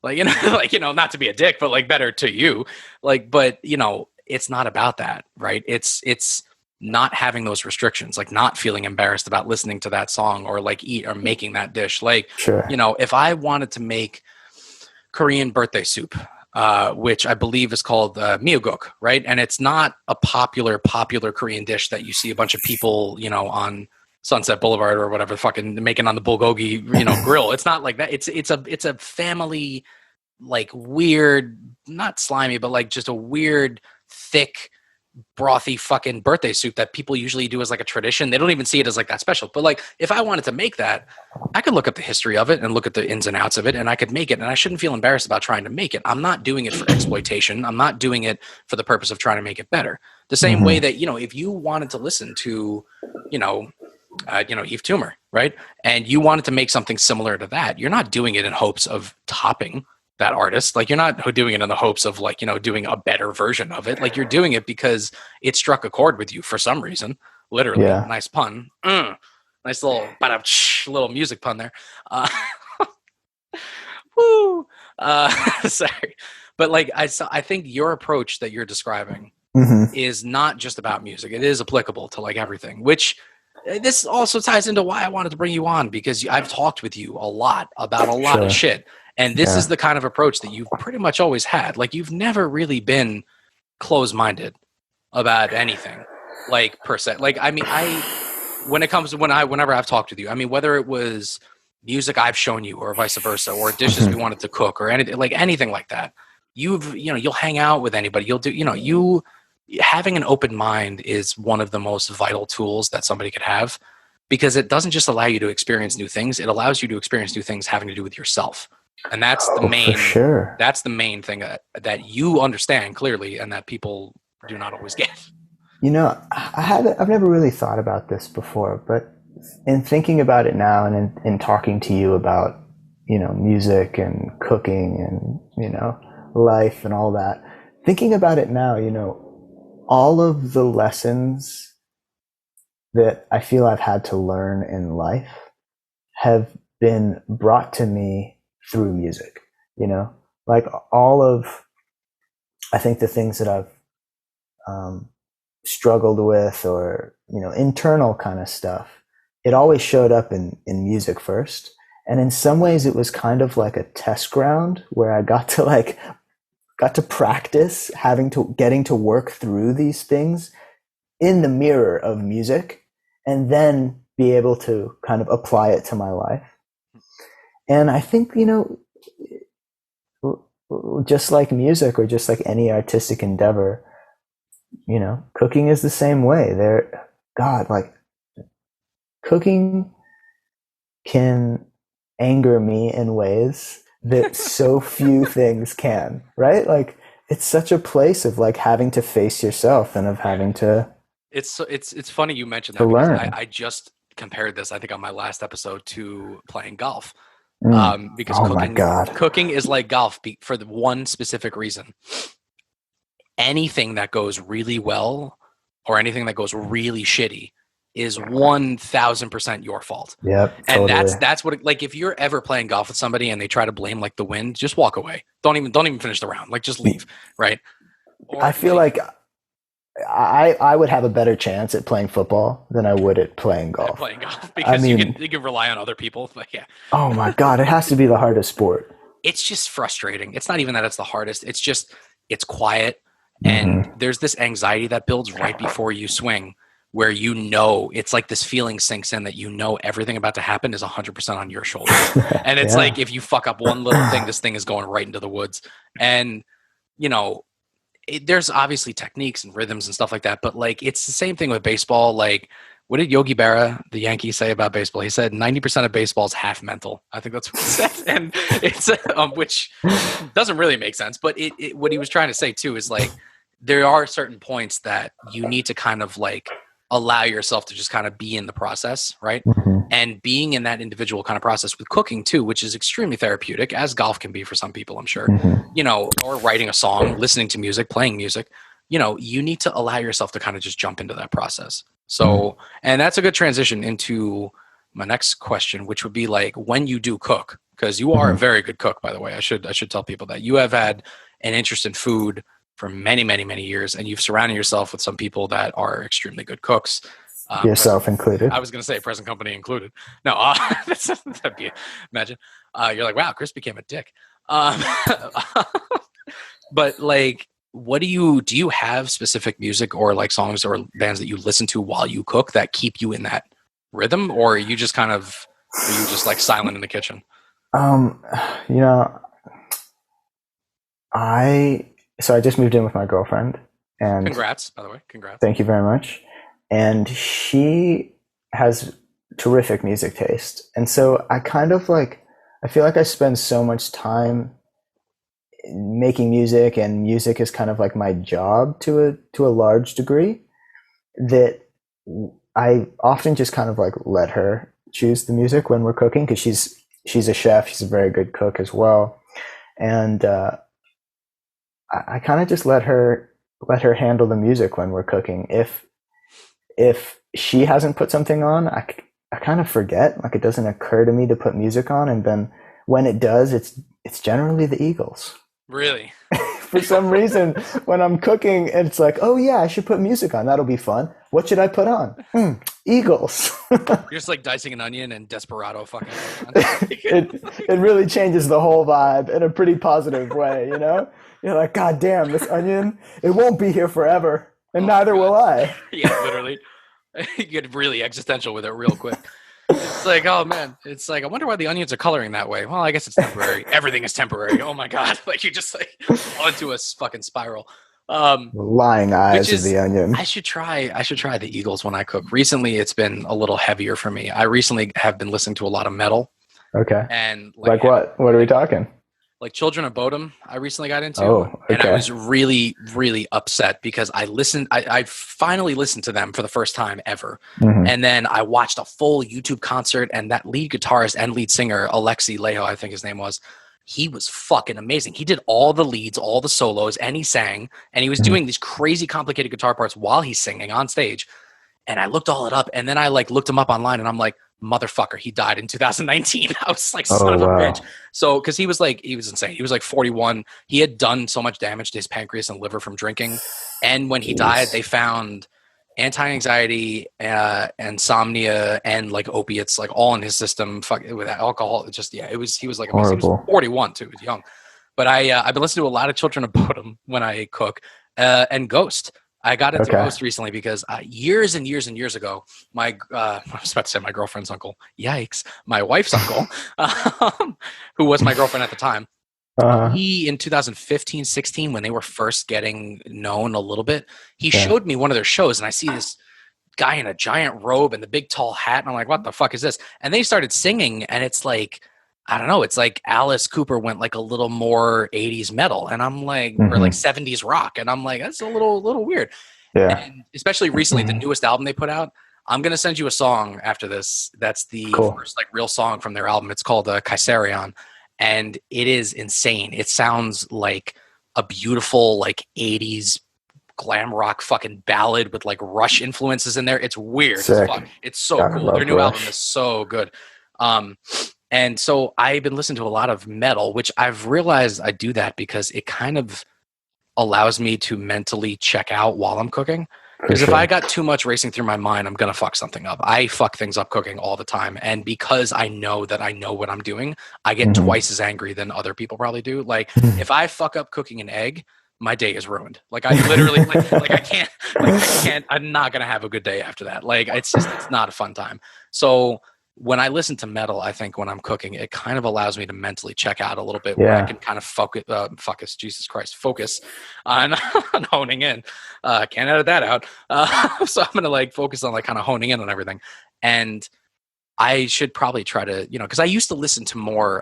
Like, not to be a dick, but like better to you. Like, but it's not about that, right? It's not having those restrictions, like not feeling embarrassed about listening to that song or like eat or making that dish. Like, sure. If I wanted to make Korean birthday soup, which I believe is called miyeokguk, right? And it's not a popular Korean dish that you see a bunch of people, on Sunset Boulevard or whatever, fucking making on the bulgogi, grill. It's not like that. It's a family, like weird, not slimy, but like just a weird, thick, brothy fucking birthday soup that people usually do as like a tradition. They don't even see it as like that special. But like, if I wanted to make that, I could look up the history of it and look at the ins and outs of it, and I could make it. And I shouldn't feel embarrassed about trying to make it. I'm not doing it for exploitation. I'm not doing it for the purpose of trying to make it better. The same way that, if you wanted to listen to, Yves Tumor, right? And you wanted to make something similar to that. You're not doing it in hopes of topping that artist. Like you're not doing it in the hopes of like, doing a better version of it. Like you're doing it because it struck a chord with you for some reason. Literally. Yeah. Nice pun. Nice little music pun there. Woo. Sorry. But like, I think your approach that you're describing is not just about music. It is applicable to like everything, which this also ties into why I wanted to bring you on, because I've talked with you a lot about a lot of shit. And this is the kind of approach that you've pretty much always had. Like you've never really been closed-minded about anything, like per se. Like, I mean, whenever I've talked with you, I mean, whether it was music I've shown you or vice versa, or dishes we wanted to cook or anything like that, you'll hang out with anybody. You'll do, having an open mind is one of the most vital tools that somebody could have. because it doesn't just allow you to experience new things. It allows you to experience new things having to do with yourself. And that's the main, for sure. That's the main thing that you understand clearly and that people do not always get. You know, I've never really thought about this before, but in thinking about it now and in talking to you about, you know, music and cooking and, you know, life and all that, thinking about it now, you know, all of the lessons that I feel I've had to learn in life have been brought to me through music, you know, like all of, I think the things that I've struggled with, or, you know, internal kind of stuff, it always showed up in music first. And in some ways it was kind of like a test ground where I got to practice getting to work through these things in the mirror of music, and then be able to kind of apply it to my life. And I think, you know, just like music or just like any artistic endeavor, you know, cooking is the same way. Like cooking can anger me in ways that so few things can, right? Like it's such a place of like having to face yourself and of having to. It's funny you mentioned that, because I just compared this, I think on my last episode, to playing golf. Because cooking is like golf for the one specific reason. Anything that goes really well or anything that goes really shitty is 1,000% your fault. Yep. And totally. that's what like, if you're ever playing golf with somebody and they try to blame like the wind, just walk away. Don't even finish the round. Like just leave. Right. Or, I feel like I would have a better chance at playing football than I would at playing golf. Because you can rely on other people. Like, yeah. Oh my God, it has to be the hardest sport. It's just frustrating. It's not even that it's the hardest. It's just, it's quiet. And there's this anxiety that builds right before you swing, where, you know, it's like this feeling sinks in that, you know, everything about to happen is 100% on your shoulders. And it's like, if you fuck up one little thing, this thing is going right into the woods. And, you know, there's obviously techniques and rhythms and stuff like that, but like, it's the same thing with baseball. Like, what did Yogi Berra, the Yankee, say about baseball? He said 90% of baseball is half mental. I think that's what he said. And it's, which doesn't really make sense, but what he was trying to say too is like, there are certain points that you need to kind of like allow yourself to just kind of be in the process, right? And being in that individual kind of process with cooking too, which is extremely therapeutic, as golf can be for some people, I'm sure, you know, or writing a song, listening to music, playing music, you know, you need to allow yourself to kind of just jump into that process. So, and that's a good transition into my next question, which would be like, when you do cook, because you are a very good cook, by the way, I should tell people that you have had an interest in food for many, many, many years, and you've surrounded yourself with some people that are extremely good cooks. Yourself included. I was going to say present company included. No, that'd be, imagine. You're like, wow, Chris became a dick. But like, what do you have specific music or like songs or bands that you listen to while you cook that keep you in that rhythm, or are you just like silent in the kitchen? You know, I just moved in with my girlfriend, and congrats, by the way. Congrats. Thank you very much. And she has terrific music taste. And so I feel like I spend so much time making music, and music is kind of like my job to a large degree, that I often just kind of like let her choose the music when we're cooking, because she's a chef. She's a very good cook as well. And I kind of just let her handle the music when we're cooking. If she hasn't put something on, I kind of forget. Like, it doesn't occur to me to put music on, and then when it does, it's generally the Eagles. Really? For some reason, when I'm cooking, it's like, oh yeah, I should put music on. That'll be fun. What should I put on? Eagles. You're just like dicing an onion and Desperado fucking. It really changes the whole vibe in a pretty positive way, you know? You're like, God damn, this onion, it won't be here forever, and neither will I. Yeah, literally. You get really existential with it real quick. It's like, oh man, it's like, I wonder why the onions are coloring that way. Well, I guess it's temporary. Everything is temporary. Oh my God. Like, you just like fall into a fucking spiral. Lying Which eyes of is the onion. I should try the Eagles when I cook. Recently, it's been a little heavier for me. I recently have been listening to a lot of metal Okay. and like Like what? What are we talking? like Children of Bodom. I recently got into, Oh, and I okay. was really really upset because I finally listened to them for the first time ever, Hmm. and then I watched a full YouTube concert, and that lead guitarist and lead singer Alexi Leho, I think his name was. He was fucking amazing. He did all the leads, all the solos, and he sang, and he was Hmm. doing these crazy complicated guitar parts while he's singing on stage. And I looked all it up, and then I like looked him up online, and I'm like, motherfucker, he died in 2019. I was like, son Oh, of a bitch. wow. So, because he was insane. He was like 41. He had done so much damage to his pancreas and liver from drinking. And when he died, Jeez. they found anti-anxiety, insomnia, and like opiates, like all in his system. Fuck with alcohol. It just yeah, it was he was like amazing. He was Horrible. 41 too. He was young. But I've been listening to a lot of Children of Bodom when I cook, and Ghost. I got into Okay. Ghost recently because years and years and years ago, my I was about to say my girlfriend's uncle. Yikes, my wife's uncle, who was my girlfriend at the time. Uh, He in 2015, 16, when they were first getting known a little bit, he yeah. showed me one of their shows, and I see this guy in a giant robe and the big tall hat, and I'm like, what the fuck is this? And they started singing, and it's like, I don't know, it's like Alice Cooper went like a little more 80s metal, and I'm like, or like Hmm. 70s rock, and I'm like, that's a little weird. Yeah. And especially recently, the Mhm. newest album they put out, I'm gonna send you a song after this. That's the Cool. first like real song from their album. It's called Kaiserion, and it is insane. It sounds like a beautiful like 80s glam rock fucking ballad with like Rush influences in there. It's weird as Sick. fuck. It's so Gotta cool. Their love new album Rush. is so good. Um, and so I've been listening to a lot of metal, which I've realized I do that because it kind of allows me to mentally check out while I'm cooking. For Because if I sure. got too much racing through my mind, I'm gonna fuck something up. I fuck things up cooking all the time, and because I know that I know what I'm doing, I get Hmm. twice as angry than other people probably do. Like if I fuck up cooking an egg, my day is ruined. Like I literally like I can't. I'm not gonna have a good day after that. Like it's not a fun time. So when I listen to metal, I think when I'm cooking, it kind of allows me to mentally check out a little bit, where I Yeah. can kind of Jesus Christ, focus on, on honing in. Can't edit that out. So I'm gonna like focus on like kind of honing in on everything, and I should probably try to, because I used to listen to more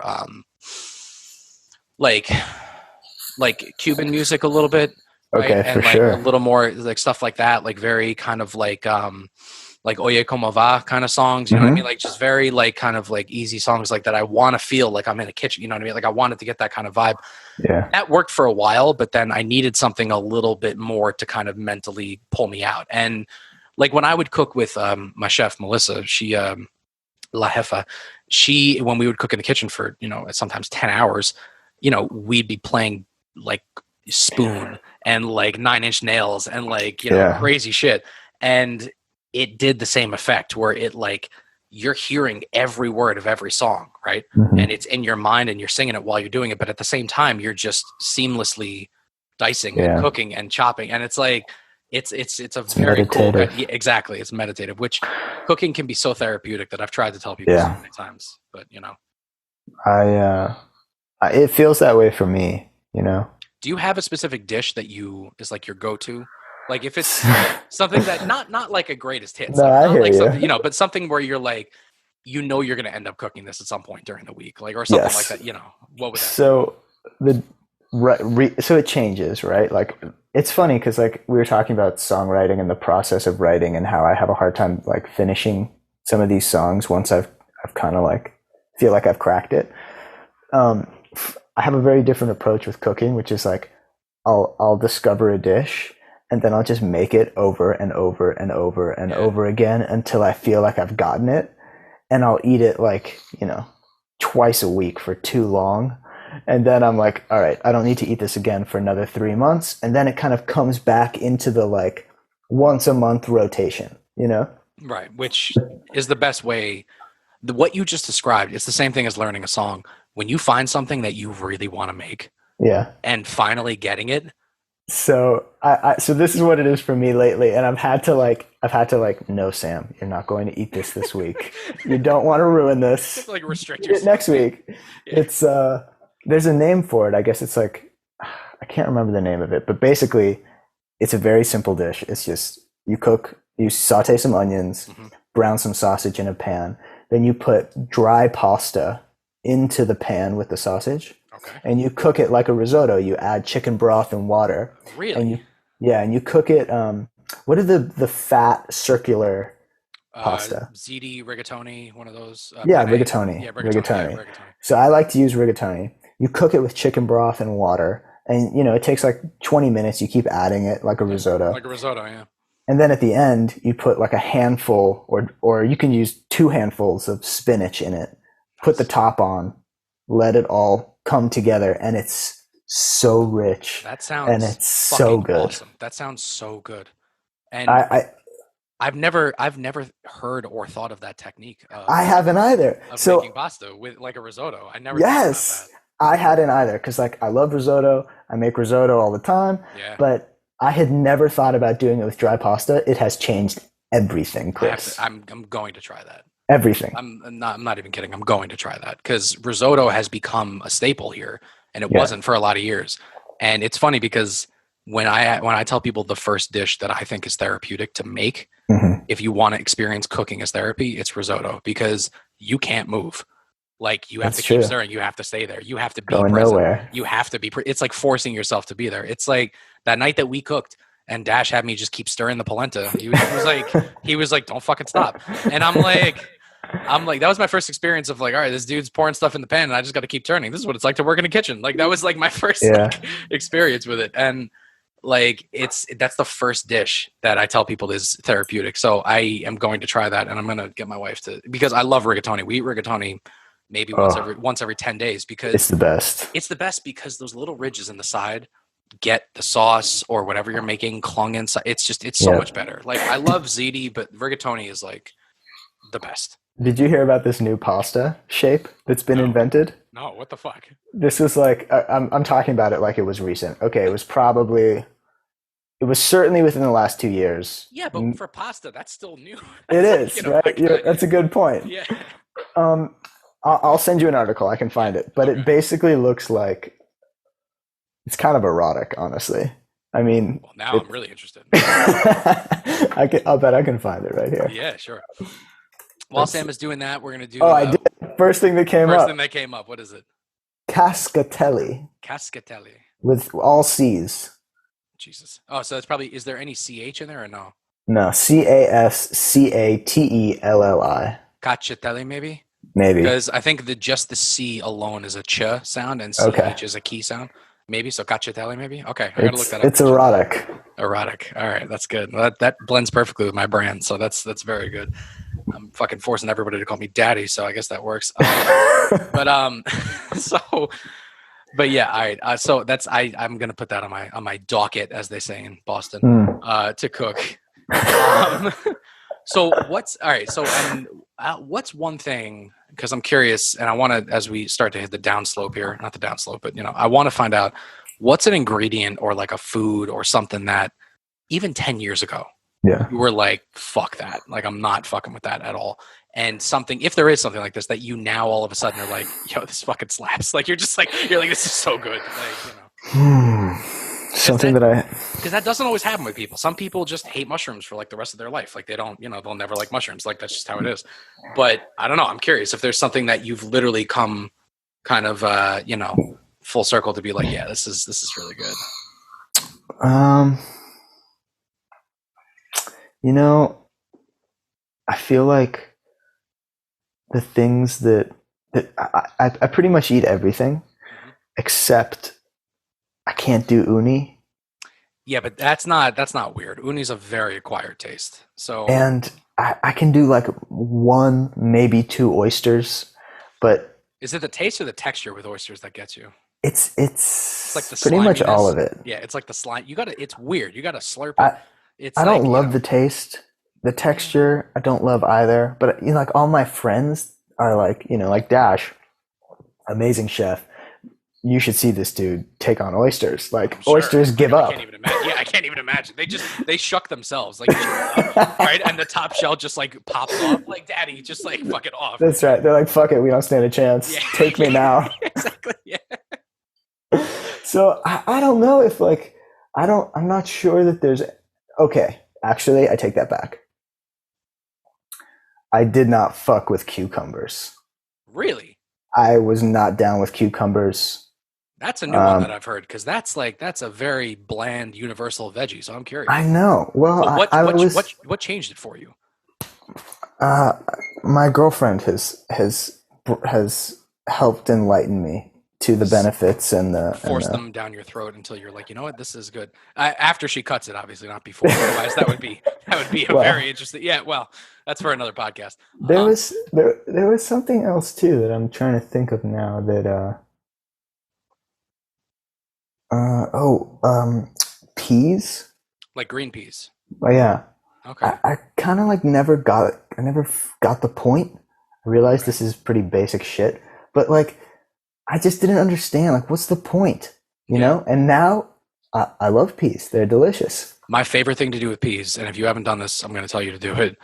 like Cuban music a little bit, right, Okay. For and like a sure. little more like stuff like that, like very kind of like Oye Como Va kind of songs, you know what I mean? Hmm. Like just very like kind of like easy songs like that. I want to feel like I'm in a kitchen, you know what I mean? Like I wanted to get that kind of vibe. Yeah. That worked for a while, but then I needed something a little bit more to kind of mentally pull me out. And like when I would cook with my chef Melissa, she La Jefa, she when we would cook in the kitchen for sometimes 10 hours, we'd be playing like Spoon and like Nine Inch Nails and like Yeah. crazy shit, and it did the same effect where it like you're hearing every word of every song, right? And Hmm. it's in your mind and you're singing it while you're doing it, but at the same time you're just seamlessly dicing and Yeah. cooking and chopping, and it's like it's a It's very cool meditative. yeah, exactly, it's meditative, which cooking can be so therapeutic that I've tried to tell people so Yeah. many times, but I, it feels that way for me, you know? do you have a specific dish that you is like your go-to, like if it's something that not like a greatest hits, No, I not hear like something you. but something where you're like you're going to end up cooking this at some point during the week, like or something like Yes. that, what would that be? So the so it changes, right? Like it's funny because like we were talking about songwriting and the process of writing and how I have a hard time like finishing some of these songs once I've kind of like feel like I've cracked it. Um, I have a very different approach with cooking, which is like I'll discover a dish and then I'll just make it over and over and over and Yeah. over again until I feel like I've gotten it, and I'll eat it like twice a week for too long. And then I'm like, all right, I don't need to eat this again for another 3 months. And then it kind of comes back into the like once a month rotation, you know? Right, which is the best way. What you just described, it's the same thing as learning a song. When you find something that you really want to make Yeah. and finally getting it. So so this is what it is for me lately. And I've had to like, no, Sam, you're not going to eat this week. You don't want to ruin this. Like restrict Eat it yourself. next week. Yeah. It's there's a name for it. I guess it's like I can't remember the name of it, but basically It's a very simple dish. It's just you saute some onions, Hmm. brown some sausage in a pan, then you put dry pasta into the pan with the sausage, Okay. and you cook it like a risotto. You add chicken broth and water, and Really? you cook it. What are the fat circular pasta? Ziti, rigatoni, one of those. Yeah, Penne. rigatoni, Yeah, rigatoni. Yeah, rigatoni. rigatoni. So I like to use rigatoni. You cook it with chicken broth and water, and it takes like 20 minutes. You keep adding it like a Yeah, risotto, like a risotto. Yeah. and then at the end you put like a handful, or you can use two handfuls of spinach in it. Put the Nice. top on, let it all come together, and it's so rich That and sounds it's so fucking good. awesome. That sounds so good. I And I, I've never heard or thought of that technique I haven't either. of making So pasta with like a risotto. I never thought about that. yes, I hadn't either because like I love risotto. I make risotto all the time, Yeah. but I had never thought about doing it with dry pasta. It has changed everything, I have to. Chris. I'm going to try that. Everything. I'm not even kidding. I'm going to try that because risotto has become a staple here, and it Yeah. wasn't for a lot of years. And it's funny because when I tell people the first dish that I think is therapeutic to make, Hmm. if you want to experience cooking as therapy, it's risotto because you can't move. Like you have That's to keep true. stirring. You have to stay there. You have to be Going present. nowhere. You have to be. It's like forcing yourself to be there. It's like that night that we cooked, and Dash had me just keep stirring the polenta. He was like, "Don't fucking stop." And I'm like, that was my first experience of like, all right, this dude's pouring stuff in the pan, and I just got to keep turning. This is what it's like to work in a kitchen. Like that was like my first Yeah. like experience with it, and like that's the first dish that I tell people is therapeutic. So I am going to try that, and I'm gonna get my wife to because I love rigatoni. We eat rigatoni maybe Oh, once every 10 days it's because the best. it's the best because those little ridges in the side get the sauce or whatever you're making clung inside. It's so Yeah. much better. Like I love ziti, but rigatoni is like the best. Did you hear about this new pasta shape that's been No, invented? no, what the fuck? This was like I'm talking about it like it was recent. Okay, it was certainly within the last 2 years. Yeah, but for pasta, that's still new. It That's like, is, right? Yeah, that's a good point. yeah. Um, I'll send you an article. I can find it, but Okay. it basically looks like it's kind of erotic, honestly. I mean, Well, now I'm really interested. I'll bet I can find it right here. Yeah, sure. While Let's Sam is doing that, we're gonna do Oh, I did. First thing that came first up, thing that came up. What is it? cascatelli Cascatelli. with all C's. Jesus. Oh, so it's probably. Is there any ch in there or no? No, Cascatelli. Cacciatelli, maybe. Maybe. Because I think just the C alone is a ch sound and Okay. ch is a key sound. Maybe so. Cacciatelli, maybe. Okay, I gotta look that up. It's erotic. Erotic. All right, that's good. That blends perfectly with my brand, so that's very good. I'm fucking forcing everybody to call me daddy, so I guess that works. But so, but yeah, all right. So I'm gonna put that on my docket, as they say in Boston, to cook. So what's all right? So what's one thing? Because I'm curious, and I want to, as we start to hit the downslope here, not the downslope, but I want to find out what's an ingredient or like a food or something that even 10 years ago Yeah. you were like, fuck that. Like I'm not fucking with that at all. And something, if there is something like this that you now all of a sudden are like, yo, this fucking slaps. Like you're like, this is so good. Like, Something that because that doesn't always happen with people. Some people just hate mushrooms for like the rest of their life. Like they don't, they'll never like mushrooms. Like that's just how it is. But I don't know. I'm curious if there's something that you've literally come kind of, full circle to be like, yeah, this is really good. I feel like the things that I pretty much eat everything except I can't do uni. Yeah, but that's not weird. Uni's a very acquired taste. So And I can do like one, maybe two oysters, but is it the taste or the texture with oysters that gets you? it's Like the pretty much sliminess. all of it. Yeah, it's like the slime. It's weird. You gotta slurp it. It's I like, don't love the taste. The texture, I don't love either. But like all my friends are like, like Dash, amazing chef. You should see this dude take on oysters. Like sure. oysters give I up. can't even imagine. Yeah, I can't even imagine. They shuck themselves. Like right, and the top shell just like pops off. Like daddy, just like fuck it off. That's right. They're like, fuck it, we don't stand a chance. Yeah. Take me now. Exactly. Yeah. So I don't know if like I'm not sure that there's, okay, actually, I take that back. I did not fuck with cucumbers. Really? I was not down with cucumbers. That's a new one that I've heard, because that's a very bland universal veggie. So I'm curious. I know. Well, So I was, what changed it for you? uh, my girlfriend has helped enlighten me to the benefits and Force them down your throat until you're like, you know what, this is good. After she cuts it, obviously, not before. Otherwise, that would be a well, very interesting. Yeah, well, that's for another podcast. There was something else too that I'm trying to think of now that peas. Like green peas. Oh yeah. Okay. I kind of like never got it. I never got the point. I realized this is pretty basic shit, but like I just didn't understand. Like, what's the point? You know? And now I love peas. They're delicious. My favorite thing to do with peas, and if you haven't done this, I'm going to tell you to do it.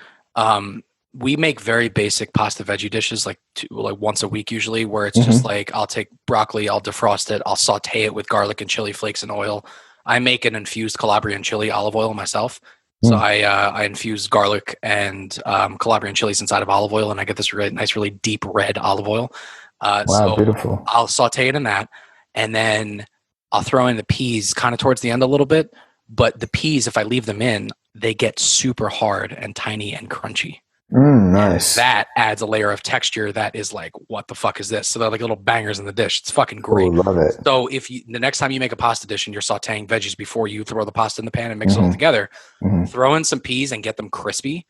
We make very basic pasta veggie dishes, like once a week usually, where it's just like I'll take broccoli, I'll defrost it, I'll saute it with garlic and chili flakes and oil. I make an infused Calabrian chili olive oil myself. So I infuse garlic and Calabrian chilies inside of olive oil, and I get this really nice, really deep red olive oil. Wow, so beautiful. I'll saute it in that, and then I'll throw in the peas kind of towards the end a little bit. But the peas, if I leave them in, they get super hard and tiny and crunchy. Nice. And that adds a layer of texture that is like, what the fuck is this? So they're like little bangers in the dish. It's fucking great. Ooh, love it. So if you, the next time you make a pasta dish and you're sauteing veggies before you throw the pasta in the pan and mix it all together, throw in some peas and get them crispy,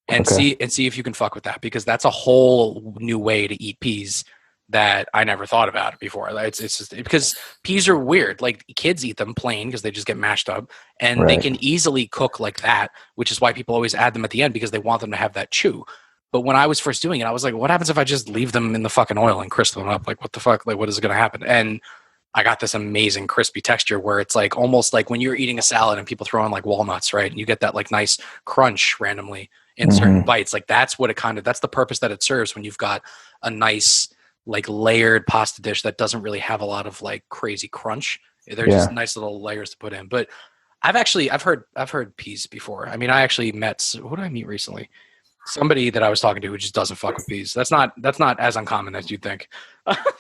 and see if you can fuck with that, because that's a whole new way to eat peas that I never thought about before. It's just because peas are weird. Like, kids eat them plain because they just get mashed up, and they can easily cook like that, which is why people always add them at the end, because they want them to have that chew. But when I was first doing it, I was like, what happens if I just leave them in the fucking oil and crisp them up? Like, what the fuck? Like, what is going to happen? And I got this amazing crispy texture where it's like almost like when you're eating a salad and people throw in like walnuts, right? And you get that like nice crunch randomly in certain bites. Like, that's what that's the purpose that it serves when you've got a nice, like, layered pasta dish that doesn't really have a lot of like crazy crunch. They're just nice little layers to put in. But I've heard peas before. I mean, I actually met, who did I meet recently? Somebody that I was talking to who just doesn't fuck with peas. That's not as uncommon as you'd think.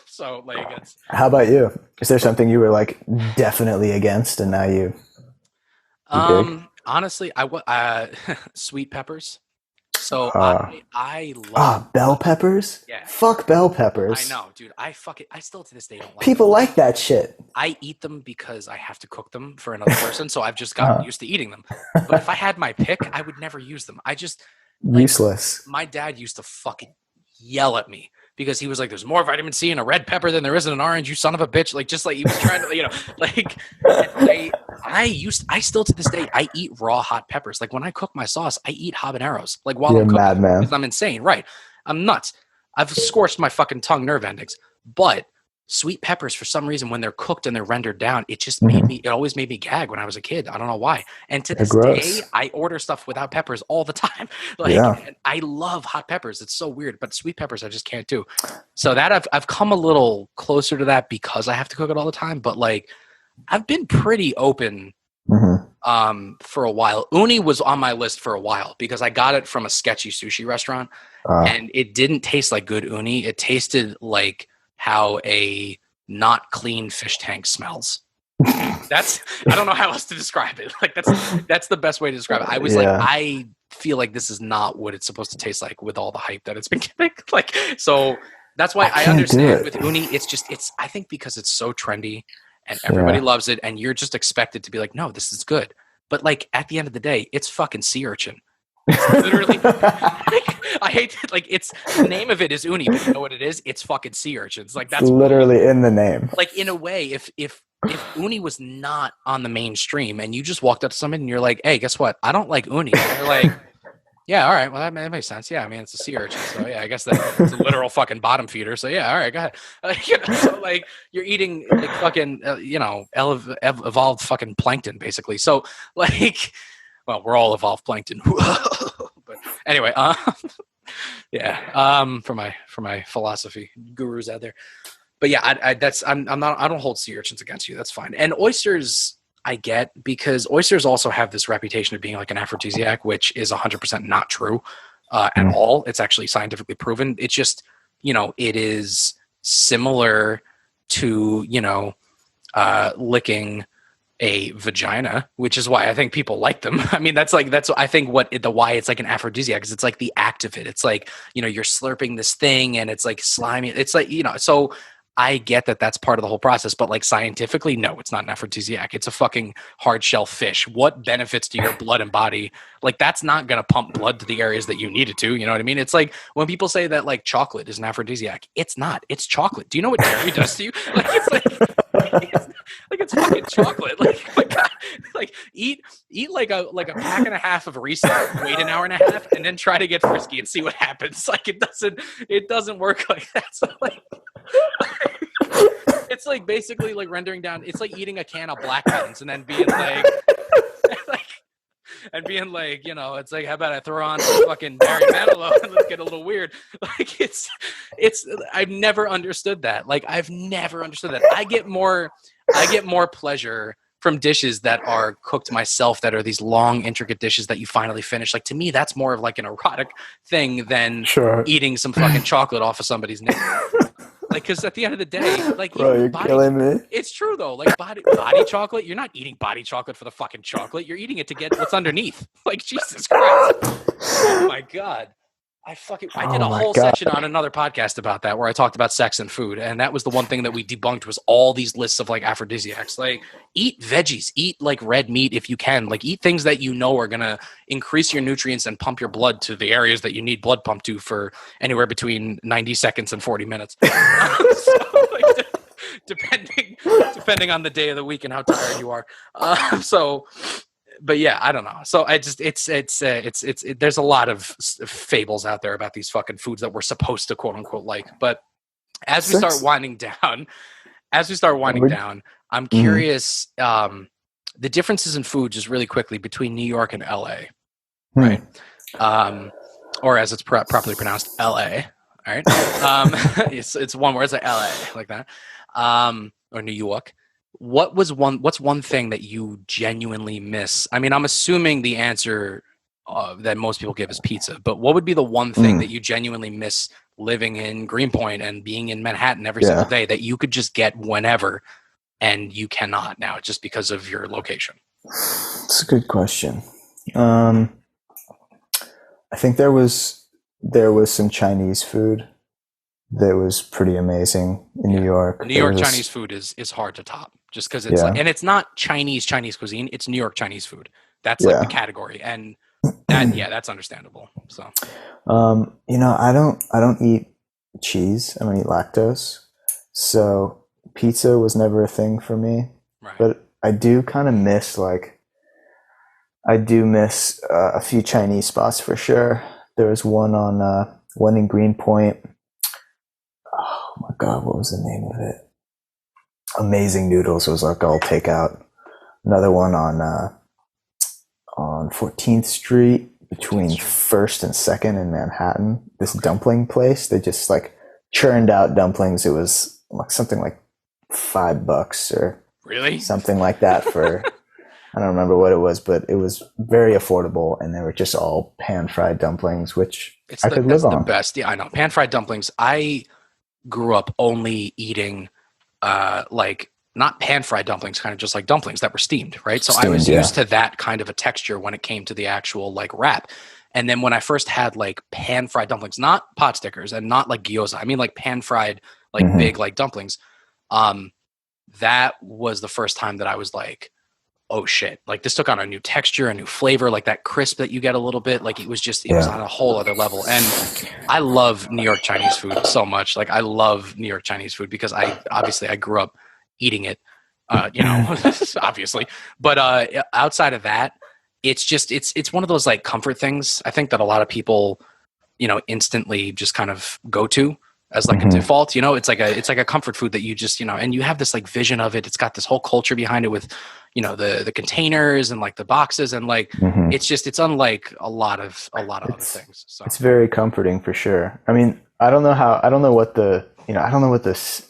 So like, how about you? Is there something you were like definitely against, and now you honestly, sweet peppers. So I love bell peppers. Yeah, fuck bell peppers. I know, dude. I still to this day don't like people them. like that shit. I eat them because I have to cook them for another person, so I've just gotten used to eating them. But if I had my pick, I would never use them. I just useless. My dad used to fucking yell at me because he was like, "There's more vitamin C in a red pepper than there is in an orange, you son of a bitch!" Like, just like he was trying to, like. I still to this day I eat raw hot peppers. Like, when I cook my sauce, I eat habaneros. Like, while You're I'm a cooking, madman. because I'm insane, right? I'm nuts. I've scorched my fucking tongue nerve endings. But sweet peppers, for some reason, when they're cooked and they're rendered down, it just made me. It always made me gag when I was a kid. I don't know why. And to this day, I order stuff without peppers all the time. And I love hot peppers. It's so weird, but sweet peppers I just can't do. So that I've come a little closer to that because I have to cook it all the time. But like, I've been pretty open for a while. Uni was on my list for a while because I got it from a sketchy sushi restaurant, and it didn't taste like good uni. It tasted like how a not clean fish tank smells. I don't know how else to describe it. Like, that's the best way to describe it. I was like, I feel like this is not what it's supposed to taste like with all the hype that it's been getting. Like, so that's why I understand with uni. It's I think because it's so trendy and everybody loves it, and you're just expected to be like, no, this is good. But like, at the end of the day, it's fucking sea urchin. It's literally, I hate it. Like, it's the name of it is uni, but you know what it is? It's fucking sea urchins. Like, that's literally in the name. Like, in a way, if uni was not on the mainstream and you just walked up to someone and you're like, hey, guess what? I don't like uni. And they're like, yeah, all right. Well, that makes sense. Yeah, I mean, it's a sea urchin. So, yeah, I guess that's a literal fucking bottom feeder. So, yeah, all right, go ahead. So, like, you're eating, like, fucking, evolved fucking plankton, basically. So, like, well, we're all evolved plankton. But anyway, for my philosophy gurus out there. But yeah, I don't hold sea urchins against you. That's fine. And oysters, I get, because oysters also have this reputation of being like an aphrodisiac, which is 100% not true at all. It's actually scientifically proven. It's just, it is similar to, licking a vagina, which is why I think people like them. I mean, that's I think why it's like an aphrodisiac, because it's like the act of it. It's like, you're slurping this thing and it's like slimy. It's like, so I get that that's part of the whole process, but like scientifically, no, it's not an aphrodisiac. It's a fucking hard shell fish. What benefits to your blood and body? Like, that's not going to pump blood to the areas that you need it to. You know what I mean? It's like when people say that like chocolate is an aphrodisiac, it's not. It's chocolate. Do you know what dairy does to you? Like, it's like it's fucking chocolate. Like, my God, like eat like a pack and a half of Reese's, wait an hour and a half, and then try to get frisky and see what happens. Like, it doesn't work like that. So like, it's like basically like rendering down. It's like eating a can of black beans and then being like, it's like, how about I throw on some fucking Barry Manilow and let's get a little weird. Like, it's. I've never understood that. Like, I've never understood that. I get more pleasure from dishes that are cooked myself, that are these long, intricate dishes that you finally finish. Like, to me, that's more of like an erotic thing than eating some fucking chocolate off of somebody's name. Like, because at the end of the day, like, bro, you're killing me. It's true though. Like, body chocolate, you're not eating body chocolate for the fucking chocolate. You're eating it to get what's underneath. Like, Jesus Christ! Oh my God! I did a whole section on another podcast about that, where I talked about sex and food, and that was the one thing that we debunked, was all these lists of like aphrodisiacs. Like, eat veggies, eat like red meat if you can. Like, eat things that are gonna increase your nutrients and pump your blood to the areas that you need blood pumped to for anywhere between 90 seconds and 40 minutes. So, like, depending on the day of the week and how tired you are. But yeah, I don't know. So I just, there's a lot of fables out there about these fucking foods that we're supposed to quote unquote like. But as we start winding down, I'm curious, the differences in food, just really quickly, between New York and LA, right? Or as it's properly pronounced, LA. All right. It's one word. It's like LA, like that. Or New York. What's one thing that you genuinely miss? I mean, I'm assuming the answer that most people give is pizza, but what would be the one thing that you genuinely miss living in Greenpoint and being in Manhattan every single day that you could just get whenever and you cannot now just because of your location? It's a good question. I think there was some Chinese food that was pretty amazing in New York. New York Chinese food is hard to top, just because it's like, and it's not Chinese cuisine, it's New York Chinese food. That's like the category, and that's understandable. So, I don't eat cheese. I don't eat lactose, so pizza was never a thing for me. Right. But I do kind of miss a few Chinese spots for sure. There was one in Greenpoint. Oh my God, what was the name of it? Amazing Noodles was like all takeout. Another one on 14th Street between 1st and 2nd in Manhattan. This dumpling place, they just like churned out dumplings. It was like something like $5 or really something like that for I don't remember what it was, but it was very affordable, and they were just all pan-fried dumplings, which I could live on. That's the best. Yeah, I know. Pan-fried dumplings. I grew up only eating like not pan-fried dumplings, kind of just like dumplings that were steamed, right? So I was used to that kind of a texture when it came to the actual like wrap. And then when I first had like pan-fried dumplings, not pot stickers and not like gyoza, I mean like pan-fried, like big like dumplings, that was the first time that I was like, oh shit, like this took on a new texture, a new flavor, like that crisp that you get a little bit, like it was on a whole other level. And I love New York Chinese food so much. Like I love New York Chinese food because I grew up eating it, obviously. But outside of that, it's just, it's one of those like comfort things. I think that a lot of people, instantly just kind of go to as like a default, it's like a comfort food that you just, and you have this like vision of it. It's got this whole culture behind it with, the containers and like the boxes and like, it's unlike a lot of other things. So it's very comforting for sure. I mean, I don't know what the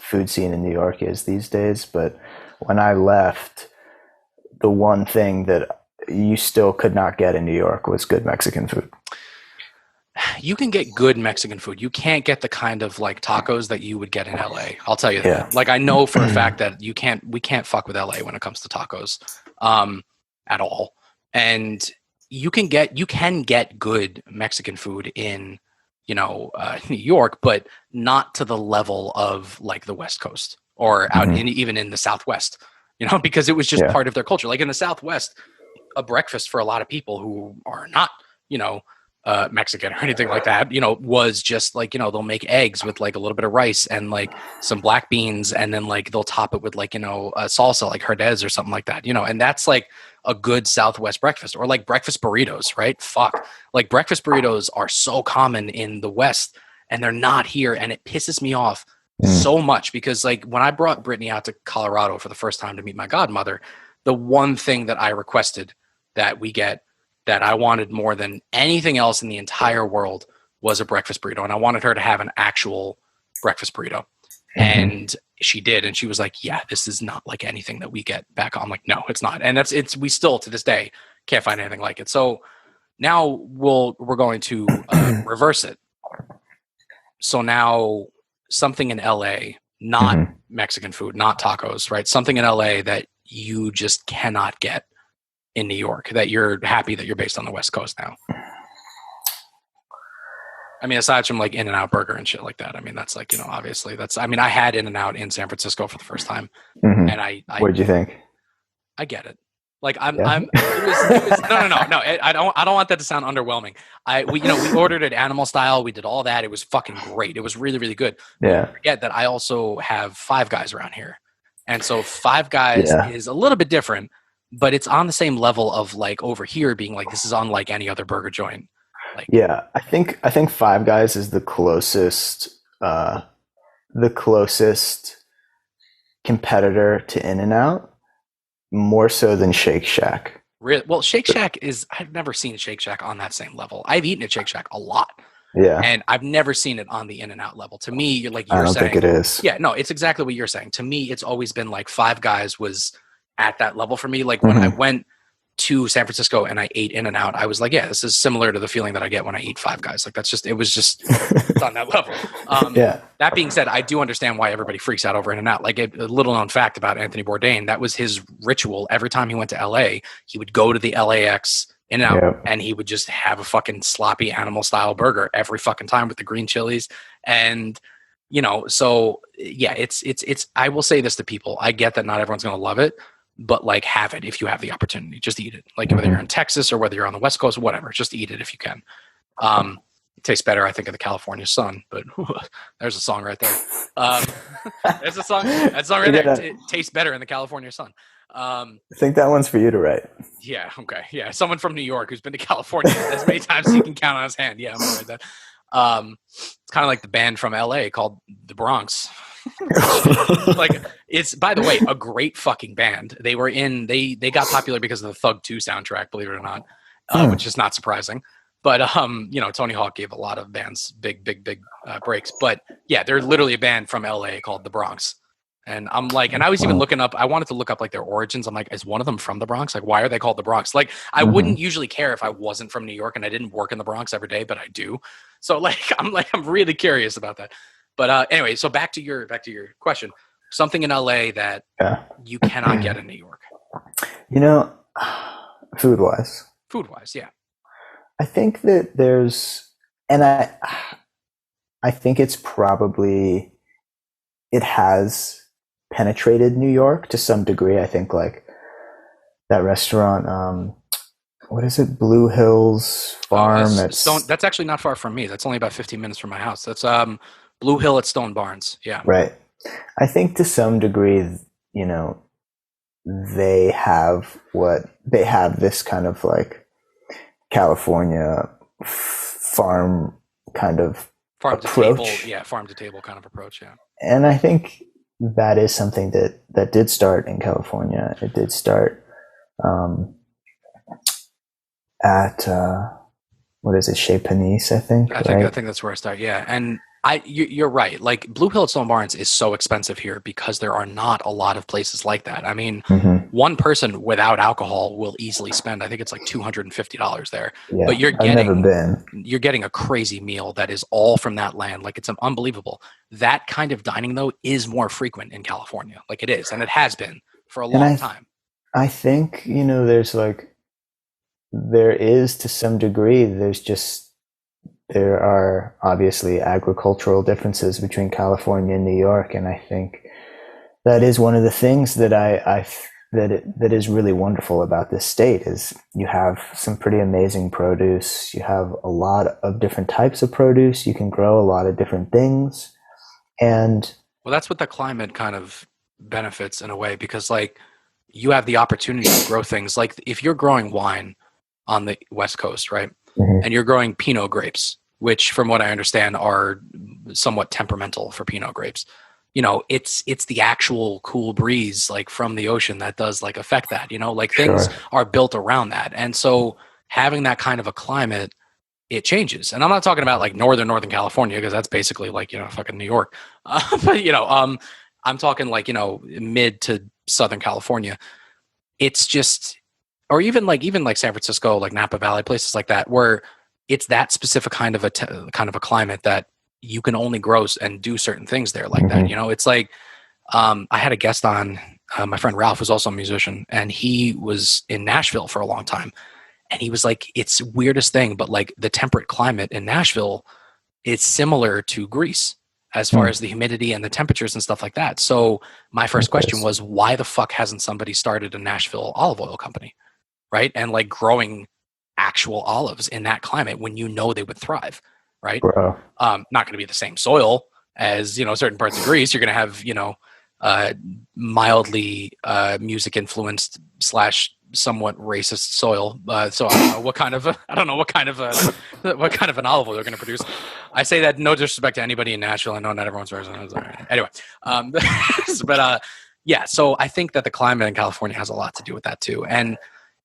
food scene in New York is these days, but when I left, the one thing that you still could not get in New York was good Mexican food. You can get good Mexican food. You can't get the kind of like tacos that you would get in LA. I'll tell you Yeah. that. Like I know for a fact that we can't fuck with LA when it comes to tacos, at all. And you can get good Mexican food in, New York, but not to the level of like the West Coast or out in even in the Southwest, because it was just part of their culture. Like in the Southwest, a breakfast for a lot of people who are not, Mexican or anything like that, was just like, they'll make eggs with like a little bit of rice and like some black beans, and then like they'll top it with like, a salsa like Herdez or something like that, and that's like a good Southwest breakfast. Or like breakfast burritos, right? Fuck. Like breakfast burritos are so common in the West and they're not here. And it pisses me off so much because like when I brought Brittany out to Colorado for the first time to meet my godmother, the one thing that I requested that we get that I wanted more than anything else in the entire world was a breakfast burrito. And I wanted her to have an actual breakfast burrito. And she did. And she was like, yeah, this is not like anything that we get back home. I'm like, no, it's not. And we still to this day can't find anything like it. So now we're going to reverse it. So now something in LA, not Mexican food, not tacos, right? Something in LA that you just cannot get in New York, that you're happy that you're based on the West Coast now. I mean, aside from like In-N-Out Burger and shit like that. I mean, that's like, obviously I had In-N-Out in San Francisco for the first time. And I What did you think? I get it. Like it was no. I don't want that to sound underwhelming. We ordered it animal style. We did all that. It was fucking great. It was really, really good. Yeah. Don't forget that I also have Five Guys around here. And so Five Guys is a little bit different, but it's on the same level of like over here being like, this is unlike any other burger joint. Like, yeah, I think Five Guys is the closest competitor to In-N-Out, more so than Shake Shack. Well, Shake Shack I've never seen Shake Shack on that same level. I've eaten at Shake Shack a lot. Yeah. And I've never seen it on the In-N-Out level. To me, you're saying. I don't think it is. Yeah, no, it's exactly what you're saying. To me, it's always been like Five Guys was at that level for me. Like when I went to San Francisco and I ate In-N-Out, I was like, yeah, this is similar to the feeling that I get when I eat Five Guys. Like it was just it's on that level. That being said, I do understand why everybody freaks out over In-N-Out. Like a little known fact about Anthony Bourdain, that was his ritual. Every time he went to LA, he would go to the LAX In-N-Out and he would just have a fucking sloppy animal style burger every fucking time with the green chilies. And so yeah, it's I will say this to people. I get that not everyone's going to love it, but like have it if you have the opportunity. Just eat it. Like whether you're in Texas or whether you're on the West Coast, whatever, just eat it if you can. It tastes better, I think, in the California sun, but there's a song right there. There's a song. That song right there. It tastes better in the California sun. I think that one's for you to write. Yeah. Okay. Yeah. Someone from New York who's been to California as many times as he can count on his hand. Yeah. I'm gonna write that. It's kind of like the band from LA called The Bronx. Like it's, by the way, a great fucking band. They got popular because of the Thug 2 soundtrack, believe it or not, which is not surprising. But Tony Hawk gave a lot of bands big breaks. But yeah, they're literally a band from LA called The Bronx. And I'm like, and I was even looking up, I wanted to look up like their origins. I'm like, is one of them from the Bronx? Like, why are they called the Bronx? Like, I wouldn't usually care if I wasn't from New York and I didn't work in the Bronx every day, but I do. So like, I'm really curious about that. But anyway, so back to your question, something in LA that you cannot get in New York. Food wise, yeah. I think that I think it's probably, it has penetrated New York to some degree. I think like that restaurant, what is it? Blue Hills Farm. That's actually not far from me. That's only about 15 minutes from my house. That's Blue Hill at Stone Barns. Yeah. Right. I think to some degree, they have this kind of like California farm kind of approach. Farm to table kind of approach. Yeah. And I think that is something that did start in California. It did start at what is it, Chez Panisse, I think. I think that's where I start. Yeah, and You're right. Like Blue Hill at Stone Barns is so expensive here because there are not a lot of places like that. I mean, Hmm. one person without alcohol will easily spend, I think it's like $250 there, Yeah, but you're I've never getting been. you're getting a crazy meal that is all from that land. Like it's unbelievable. That kind of dining though is more frequent in California. Like it is, and it has been for a And long time. I think, there's like, there is to some degree, there are obviously agricultural differences between California and New York. And I think that is one of the things that is really wonderful about this state is you have some pretty amazing produce. You have a lot of different types of produce. You can grow a lot of different things. And Well, that's what the climate kind of benefits in a way because like you have the opportunity to grow things. Like if you're growing wine on the West Coast, right? Mhm, And you're growing Pinot grapes, which from what I understand are somewhat temperamental for Pinot grapes. It's the actual cool breeze like from the ocean that does like affect that, like things sure. are built around that. And so having that kind of a climate, it changes. And I'm not talking about like northern California because that's basically like, fucking New York. But I'm talking like, mid to Southern California. It's just or even like San Francisco, like Napa Valley, places like that, where it's that specific kind of kind of a climate that you can only grow and do certain things there like that. Hmm. It's like I had a guest on, my friend Ralph was also a musician, and he was in Nashville for a long time, and he was like, it's weirdest thing, but like the temperate climate in Nashville, it's similar to Greece as far as the humidity and the temperatures and stuff like that. So my first It question is. was, why the fuck hasn't somebody started a Nashville olive oil company? Right. And like growing actual olives in that climate when they would thrive. Right. Bro. Not going to be the same soil as, certain parts of Greece. You're going to have, uh, mildly music influenced slash somewhat racist soil. So I don't know what kind of what kind of an olive oil they're going to produce. I say that no disrespect to anybody in Nashville. I know not everyone's version. Anyway, um, but yeah. So I think that the climate in California has a lot to do with that too, and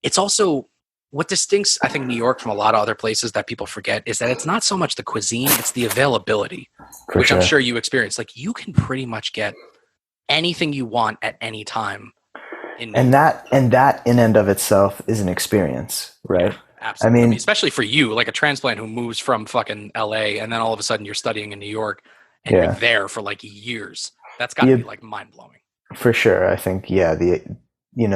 it's also what distincts I think New York from a lot of other places that people forget is that it's not so much the cuisine, it's the availability, For which I'm sure. sure you experience. Like you can pretty much get anything you want at any time in New And York. that in and of itself is an experience, Yeah, right? I absolutely. I mean, mean, especially for you, like a transplant who moves from fucking LA and then all of a sudden you're studying in New York and you're yeah. there for like years. That's got to be The like mind blowing. For sure. I think, yeah,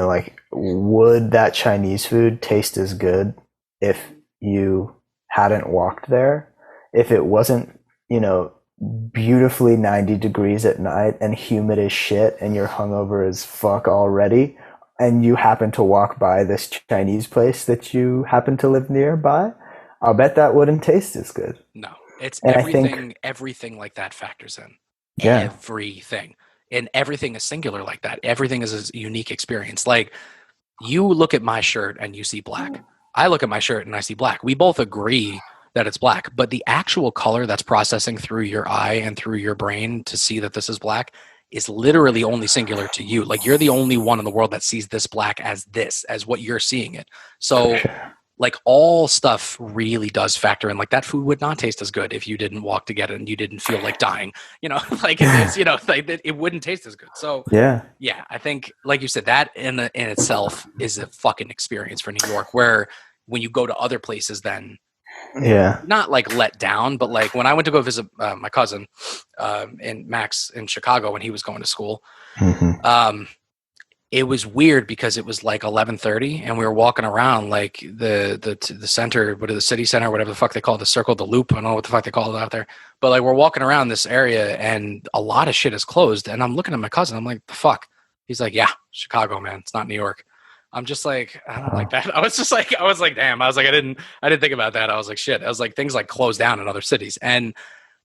like, would that Chinese food taste as good if you hadn't walked there? If it wasn't, you know, beautifully 90 degrees at night and humid as shit and you're hungover as fuck already, and you happen to walk by this Chinese place that you happen to live nearby, I'll bet that wouldn't taste as good. No, it's And I think, everything like that factors in. yeah, Everything. And everything is singular like that. Everything is a unique experience. Like you look at my shirt and you see black. I look at my shirt and I see black. We both agree that it's black, but the actual color that's processing through your eye and through your brain to see that this is black is literally only singular to you. Like you're the only one in the world that sees this black as this, as what you're seeing it. for So sure. like all stuff really does factor in. Like that food would not taste as good if you didn't walk to get it and you didn't feel like dying, like it's, like it wouldn't taste as good. So Yeah. yeah, I think like you said, that in itself is a fucking experience for New York where when you go to other places, then Yeah. not like let down, but like when I went to go visit my cousin in Max in Chicago when he was going to school, Hmm. um, it was weird because it was like 11:30 and we were walking around like the center, what is the city center, whatever the fuck they call it, the circle, the loop. I don't know what the fuck they call it out there, but like we're walking around this area and a lot of shit is closed. And I'm looking at my cousin. I'm like, the fuck? He's like, yeah, Chicago, man. It's not New York. I'm just like, I don't like that. I was like, damn. I was like, I didn't think about that. I was like, shit. I was like, things like close down in other cities. And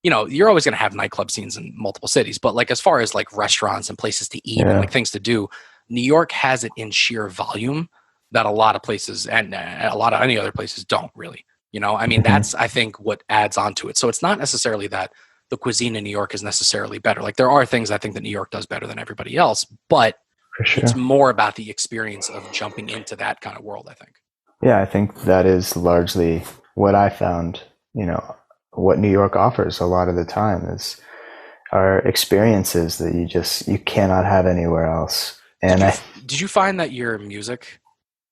you're always going to have nightclub scenes in multiple cities, but like as far as like restaurants and places to eat and Yeah. like things to do, New York has it in sheer volume that a lot of places and a lot of any other places don't really. I mean, Hmm. that's I think what adds on to it. So it's not necessarily that the cuisine in New York is necessarily better. Like there are things I think that New York does better than everybody else, but For it's sure. more about the experience of jumping into that kind of world, I think. Yeah, I think that is largely what I found, what New York offers a lot of the time is are experiences that you cannot have anywhere else. Did And you did you find that your music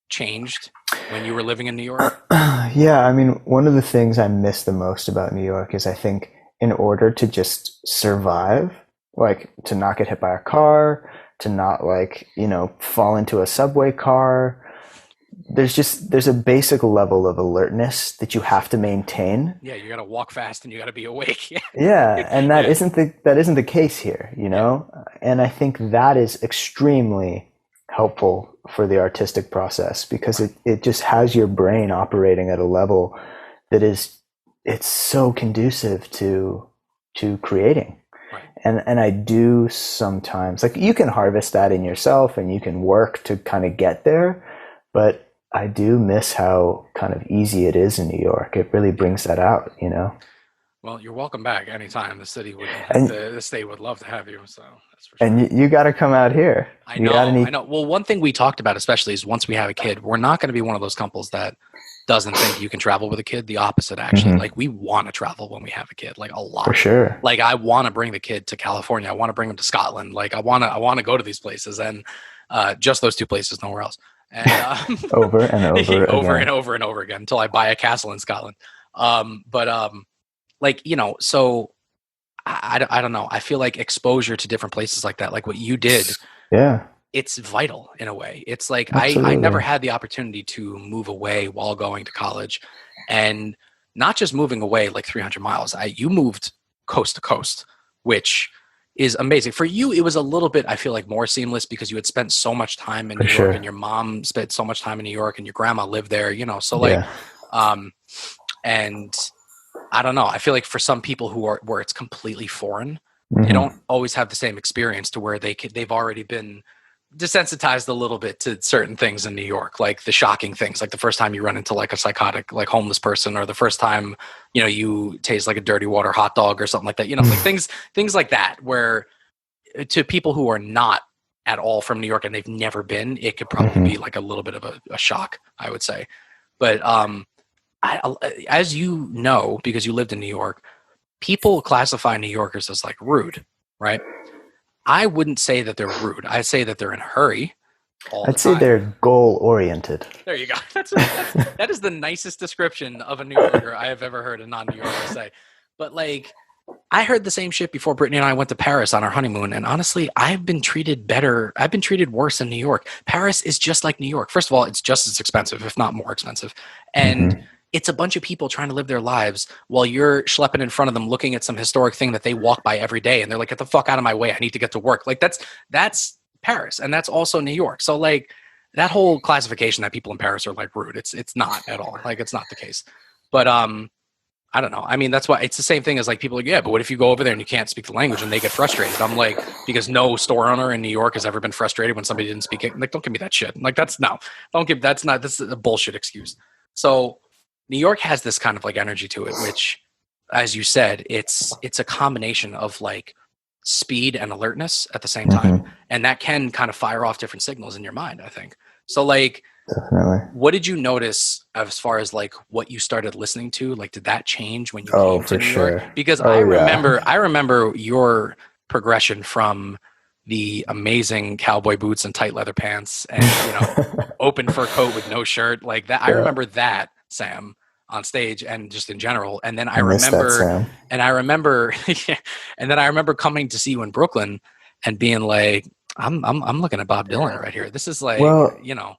changed when you were living in New York? yeah, I mean, one of the things I miss the most about New York is I think in order to just survive, like to not get hit by a car, to not like, fall into a subway car, there's a basic level of alertness that you have to maintain. Yeah, you got to walk fast and you got to be awake. Yeah. Yeah, and that Yeah. isn't the case here, Yeah. And I think that is extremely helpful for the artistic process because Right. it just has your brain operating at a level that is it's so conducive to creating. Right. And I do sometimes like you can harvest that in yourself and you can work to kind of get there, but I do miss how kind of easy it is in New York. It really Yeah. brings that out. Well, you're welcome back anytime. The city would, And the state would love to have you. So that's for and sure. you got to come out here. I You got to know, I need. know. Well, one thing we talked about, especially, is once we have a kid, we're not going to be one of those couples that doesn't think you can travel with a kid. The opposite, actually. Mhm, Like, we want to travel when we have a kid, like a for lot. sure. Like, I want to bring the kid to California. I want to bring him to Scotland. Like, I want to go to these places, and just those two places, nowhere else. And Over and over over and again. over and over again until I buy a castle in Scotland. But like so I don't know. I feel like exposure to different places like that, like what you did, Yeah, it's vital in a way. It's like I never absolutely. had the opportunity to move away while going to college, and not just moving away like 300 miles. You moved coast to coast, which is amazing. For you, it was a little bit, I feel like, more seamless because you had spent so much time in For New York and sure. your mom spent so much time in New York and your grandma lived there. So like, Yeah. um, and I don't know. I feel like for some people who are where it's completely foreign, they don't Hmm. always have the same experience to where they've already been desensitized a little bit to certain things in New York, like the shocking things, like the first time you run into like a psychotic, like homeless person, or the first time you taste like a dirty water hot dog or something like that. Like things like that, where to people who are not at all from New York and they've never been, it could probably Hmm. be like a little bit of a shock, I would say. But as you know, because you lived in New York, people classify New Yorkers as like rude, right? I wouldn't say that they're rude. I'd say that they're in a hurry all the I'd say time. they're goal oriented. There you go. That is the nicest description of a New Yorker I have ever heard a non-New Yorker say. But like, I heard the same shit before Brittany and I went to Paris on our honeymoon, and honestly, I've been treated better. I've been treated worse in New York. Paris is just like New York. First of all, it's just as expensive, if not more expensive, and Hmm. it's a bunch of people trying to live their lives while you're schlepping in front of them, looking at some historic thing that they walk by every day, and they're like, "Get the fuck out of my way! I need to get to work." Like that's Paris, and that's also New York. So like that whole classification that people in Paris are like rude, it's not at all. Like it's not the case. But I don't know. I mean, that's why it's the same thing as like people are like, yeah, but what if you go over there and you can't speak the language and they get frustrated? I'm like, because no store owner in New York has ever been frustrated when somebody didn't speak it. Like, don't give me that shit. Like, that's a bullshit excuse. So New York has this kind of like energy to it, which, as you said, it's a combination of like speed and alertness at the same time. Hmm. And that can kind of fire off different signals in your mind, I think. So like, Definitely. what did you notice as far as like what you started listening to? Like, did that change when you Oh, came to for New York? sure. Because I Oh, yeah. remember, I remember your progression from the amazing cowboy boots and tight leather pants and, open fur coat with no shirt like that. I Yeah. remember that, Sam, on stage and just in general. And then I I miss that, remember, Sam. and I remember, and then I remember coming to see you in Brooklyn and being like, I'm looking at Bob Dylan right here. This is like, Well, you know,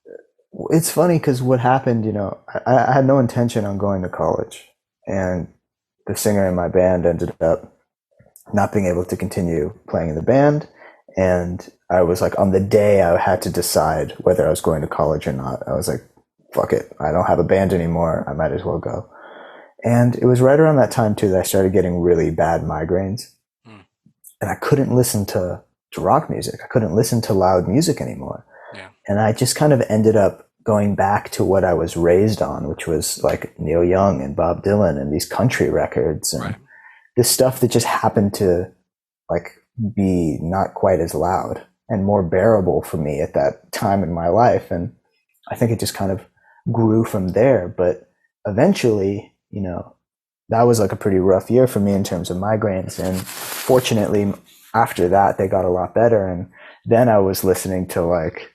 it's funny because what happened, I had no intention on going to college, and the singer in my band ended up not being able to continue playing in the band. And I was like, on the day I had to decide whether I was going to college or not, I was like, fuck it. I don't have a band anymore. I might as well go. And it was right around that time, too, that I started getting really bad migraines. hmm, And I couldn't listen to rock music. I couldn't listen to loud music anymore. yeah, And I just kind of ended up going back to what I was raised on, which was like Neil Young and Bob Dylan and these country records right. and this stuff that just happened to like be not quite as loud and more bearable for me at that time in my life. And I think it just kind of grew from there. But eventually, that was like a pretty rough year for me in terms of migraines. And fortunately, after that, they got a lot better. And then I was listening to like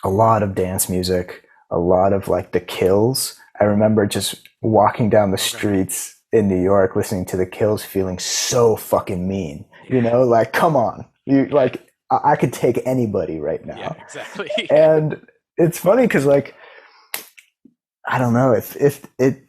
a lot of dance music, a lot of like the Kills. I remember just walking down the streets in New York, listening to the Kills, feeling so fucking mean. You know, like, come on, you like, I could take anybody right now. Yeah, exactly. And it's funny because like, I don't know if it,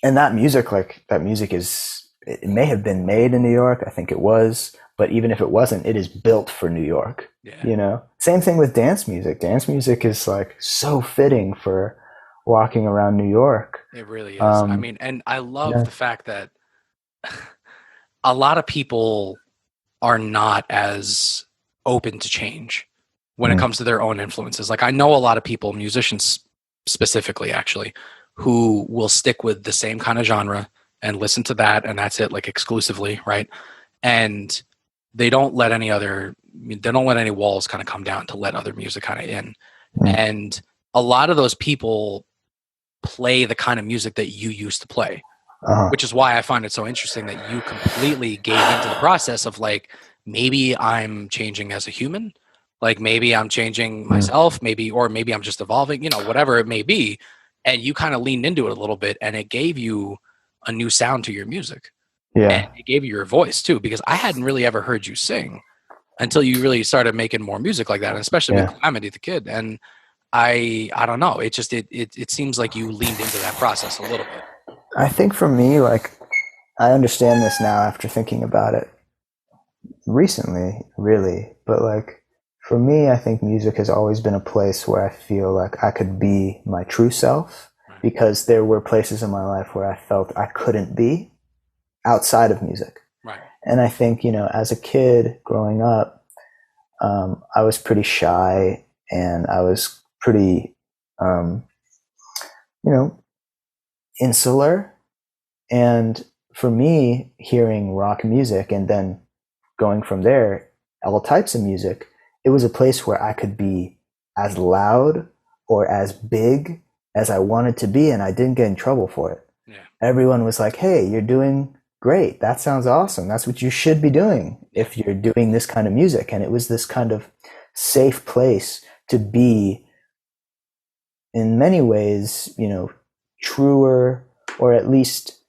and that music, like that music is, it may have been made in New York. I think it was, but even if it wasn't, it is built for New York. Yeah. You know, same thing with dance music. Dance music is like so fitting for walking around New York. It really is. I mean, and I love Yeah. the fact that a lot of people are not as open to change when it comes to their own influences. Like I know a lot of people, musicians specifically actually, who will stick with the same kind of genre and listen to that and that's it, like exclusively, right? And they don't let any walls kind of come down to let other music kind of in. And a lot of those people play the kind of music that you used to play, which is why I find it so interesting that you completely gave into the process of like, maybe I'm changing as a human, like maybe I'm changing myself, maybe I'm just evolving, you know, whatever it may be. And you kind of leaned into it a little bit and it gave you a new sound to your music. Yeah. And it gave you your voice too, because I hadn't really ever heard you sing until you really started making more music like that, and especially with Calamity the Kid. And I don't know, it seems like you leaned into that process a little bit. I think for me, like, I understand this now after thinking about it recently, really. But like, for me, I think music has always been a place where I feel like I could be my true self, because there were places in my life where I felt I couldn't be outside of music. Right. And I think, you know, as a kid growing up, I was pretty shy and I was pretty, you know, insular. And for me, hearing rock music and then going from there, all types of music, it was a place where I could be as loud or as big as I wanted to be, and I didn't get in trouble for it. Yeah. Everyone was like, hey, you're doing great. That sounds awesome. That's what you should be doing if you're doing this kind of music. And it was this kind of safe place to be, in many ways, you know, truer or at least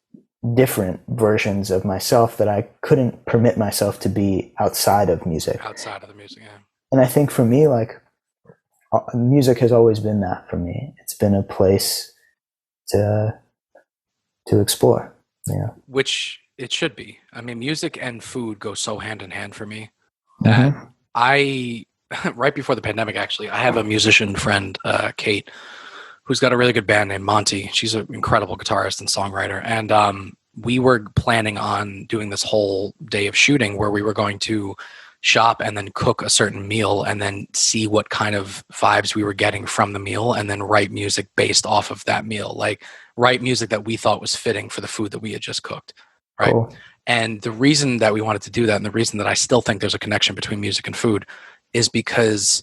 different versions of myself that I couldn't permit myself to be outside of music. Outside of the music, yeah. And I think for me, like, music has always been that for me. It's been a place to explore, you know. Which it should be. I mean, music and food go so hand in hand for me that I, right before the pandemic, actually, I have a musician friend, Kate, who's got a really good band named Monty. She's an incredible guitarist and songwriter. And we were planning on doing this whole day of shooting where we were going to shop and then cook a certain meal and then see what kind of vibes we were getting from the meal and then write music based off of that meal. Like write music that we thought was fitting for the food that we had just cooked. Right. Cool. And the reason that we wanted to do that, and the reason that I still think there's a connection between music and food, is because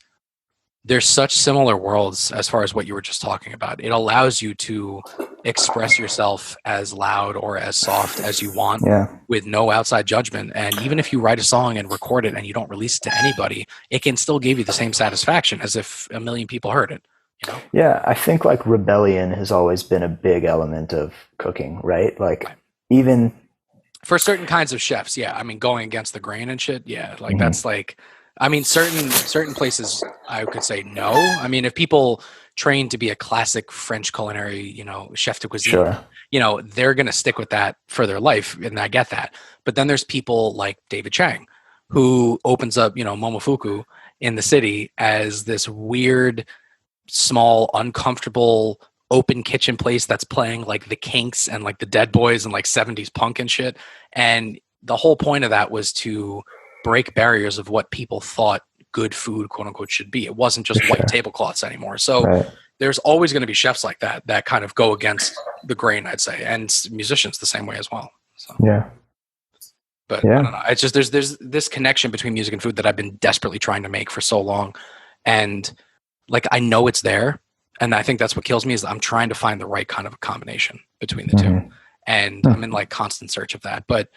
there's such similar worlds as far as what you were just talking about. It allows you to express yourself as loud or as soft as you want with no outside judgment. And even if you write a song and record it and you don't release it to anybody, it can still give you the same satisfaction as if a million people heard it. You know? Yeah, I think like rebellion has always been a big element of cooking, right? Like even for certain kinds of chefs, yeah. I mean, going against the grain and shit, yeah. Like that's like, I mean, certain places I could say no. I mean, if people train to be a classic French culinary, you know, chef de cuisine, you know, they're going to stick with that for their life. And I get that. But then there's people like David Chang, who opens up, you know, Momofuku in the city as this weird, small, uncomfortable, open kitchen place that's playing like the Kinks and like the Dead Boys and like 70s punk and shit. And the whole point of that was to break barriers of what people thought good food, quote unquote, should be. It wasn't just white tablecloths anymore. So there's always going to be chefs like that kind of go against the grain, I'd say, and musicians the same way as well. So. But I don't know. It's just there's this connection between music and food that I've been desperately trying to make for so long, and like I know it's there, and I think that's what kills me is I'm trying to find the right kind of a combination between the two. and I'm in like constant search of that. But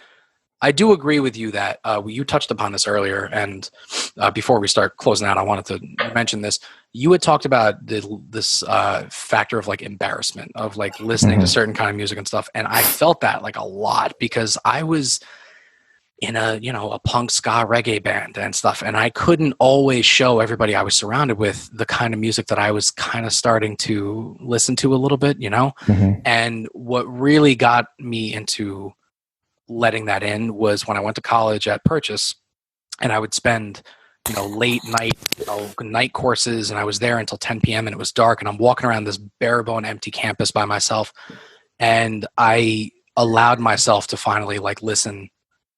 I do agree with you that you touched upon this earlier, and before we start closing out, I wanted to mention this. You had talked about this factor of like embarrassment of like listening to certain kind of music and stuff, and I felt that like a lot because I was in a punk ska reggae band and stuff, and I couldn't always show everybody I was surrounded with the kind of music that I was kind of starting to listen to a little bit, and what really got me into letting that in was when I went to college at Purchase, and I would spend late night night courses, and I was there until 10 p.m. and it was dark, and I'm walking around this bare bone empty campus by myself, and I allowed myself to finally like listen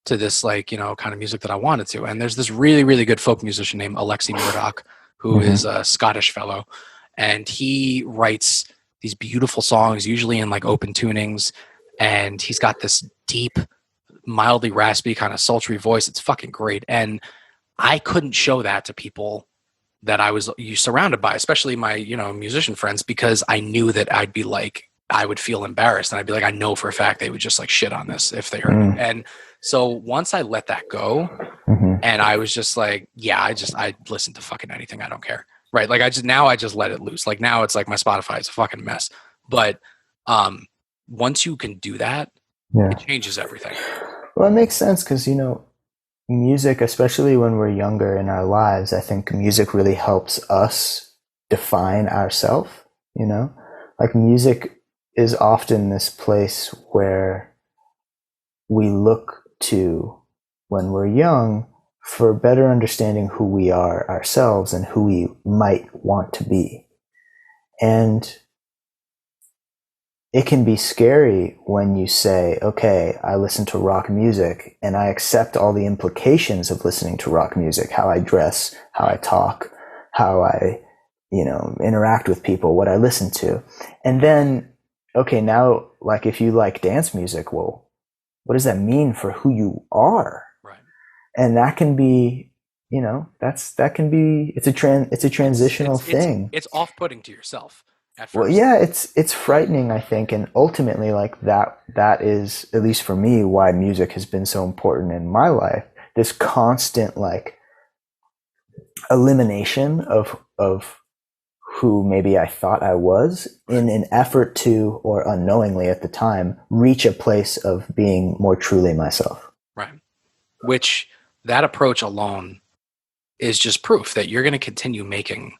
to this like kind of music that I wanted to. And there's this really, really good folk musician named Alexi Murdoch, who is a Scottish fellow, and he writes these beautiful songs, usually in like open tunings, and he's got this deep, mildly raspy kind of sultry voice. It's fucking great. And I couldn't show that to people that I was surrounded by, especially my musician friends, because I knew that I would feel embarrassed, and I'd be like, I know for a fact they would just like shit on this if they heard it. And so once I let that go, and I was just like, yeah, I listen to fucking anything. I don't care. Right. Like I just let it loose. Like now it's like my Spotify is a fucking mess. But once you can do that, it changes everything. Well, it makes sense because, music, especially when we're younger in our lives, I think music really helps us define ourselves, Like music is often this place where we look to when we're young for better understanding who we are ourselves and who we might want to be. And it can be scary when you say, okay, I listen to rock music and I accept all the implications of listening to rock music, how I dress, how I talk, how I, interact with people, what I listen to. And then, okay, now, like if you like dance music, well, what does that mean for who you are? Right. And that can be, it's a transitional thing. It's off-putting to yourself at first. Well, yeah, it's frightening, I think. And ultimately, like that is, at least for me, why music has been so important in my life. This constant like elimination of who maybe I thought I was in an effort to, or unknowingly at the time, reach a place of being more truly myself. Right. Which that approach alone is just proof that you're going to continue making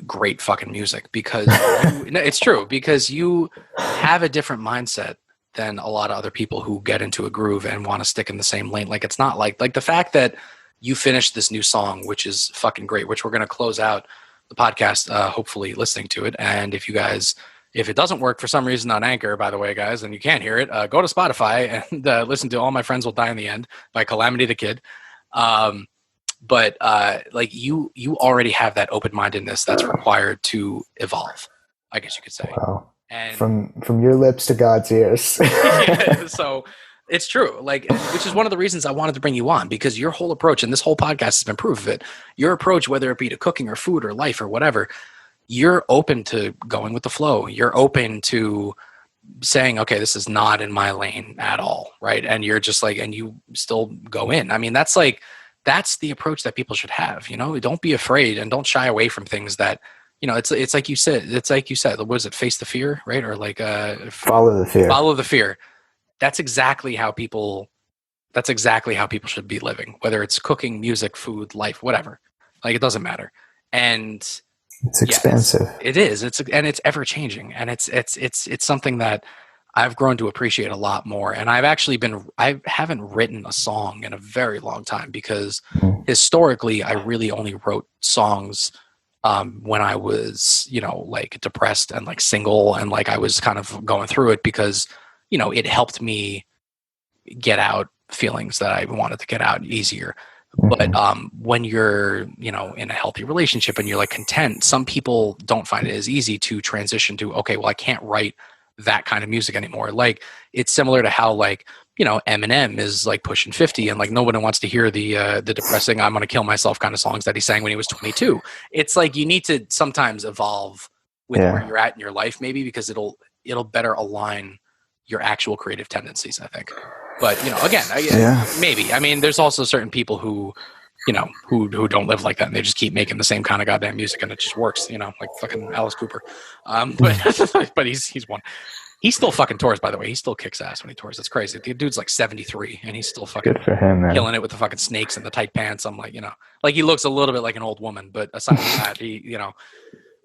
great fucking music because it's true, because you have a different mindset than a lot of other people who get into a groove and want to stick in the same lane. Like it's not like the fact that you finished this new song, which is fucking great, which we're going to close out the podcast, hopefully listening to it. And if it doesn't work for some reason on Anchor, by the way, guys, and you can't hear it, go to Spotify and listen to All My Friends Will Die in the End by Calamity the Kid. But like you already have that open-mindedness that's required to evolve, I guess you could say. Wow. And from your lips to God's ears. Yeah, so it's true. Like, which is one of the reasons I wanted to bring you on, because your whole approach, and this whole podcast has been proof of it, your approach, whether it be to cooking or food or life or whatever, you're open to going with the flow. You're open to saying, okay, this is not in my lane at all. Right. And you're just like, and you still go in. I mean, that's the approach that people should have, don't be afraid and don't shy away from things that, it's like you said, what was it? Face the fear, right? Or like, follow the fear. That's exactly how people should be living, whether it's cooking, music, food, life, whatever. Like, it doesn't matter. And it's expensive. It is. And it's ever changing. And it's something that I've grown to appreciate a lot more. And I haven't written a song in a very long time because historically I really only wrote songs when I was, like depressed and like single and like I was kind of going through it because, it helped me get out feelings that I wanted to get out easier. But when you're, in a healthy relationship and you're like content, some people don't find it as easy to transition to, okay, well, I can't write that kind of music anymore. Like, it's similar to how like, Eminem is like pushing 50 and like nobody wants to hear the depressing I'm gonna kill myself kind of songs that he sang when he was 22. It's like you need to sometimes evolve with where you're at in your life, maybe, because it'll better align your actual creative tendencies, I think. But, again, maybe. I mean, there's also certain people who, who don't live like that, and they just keep making the same kind of goddamn music, and it just works, like fucking Alice Cooper. But he's one. He still fucking tours, by the way. He still kicks ass when he tours. It's crazy. The dude's like 73, and he's still fucking good for him, man. Killing it with the fucking snakes and the tight pants. I'm like, like he looks a little bit like an old woman, but aside from that, he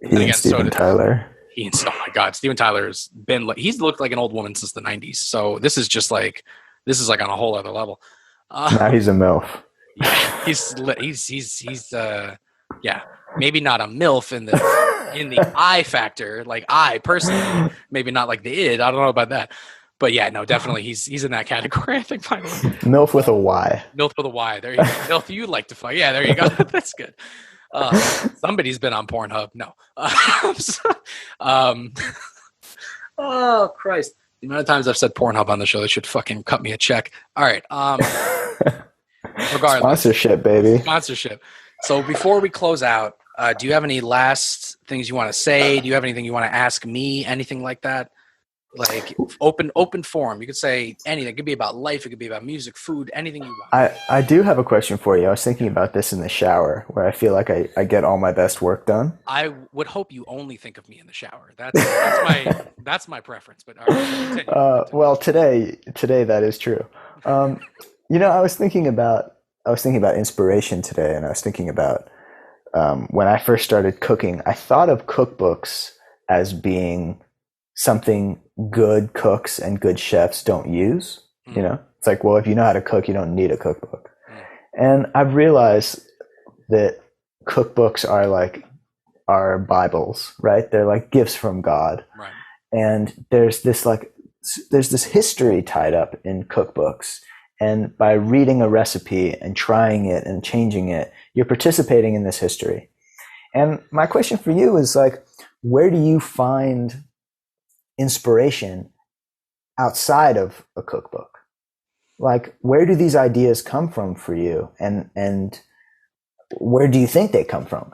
and Steven Tyler. Oh my God, Steven Tyler's been like, he's looked like an old woman since the 90s. So this is like on a whole other level. Now he's a MILF. Yeah, he's maybe not a MILF in the I factor, like I personally, maybe not like the id. I don't know about that, but yeah, no, definitely he's in that category. I think finally. MILF with a Y. MILF with a Y. There you go. MILF you like to fuck. Yeah, there you go. That's good. Somebody's been on Pornhub. No. Oh Christ! The amount of times I've said Pornhub on the show, they should fucking cut me a check. All right. Regardless. Sponsorship, baby. Sponsorship. So before we close out, do you have any last things you want to say? Do you have anything you want to ask me? Anything like that? Like open forum. You could say anything. It could be about life. It could be about music, food, anything you want. I do have a question for you. I was thinking about this in the shower, where I feel like I get all my best work done. I would hope you only think of me in the shower. That's my preference. But all right, continue. Well, today that is true. I was thinking about inspiration today, and I was thinking about when I first started cooking. I thought of cookbooks as being something good cooks and good chefs don't use. It's like, well, if you know how to cook, you don't need a cookbook. And I've realized that cookbooks are Bibles, right? They're like gifts from God. Right. And there's this history tied up in cookbooks. And by reading a recipe and trying it and changing it, you're participating in this history. And my question for you is where do you find inspiration outside of a cookbook? Where do these ideas come from for you? And where do you think they come from?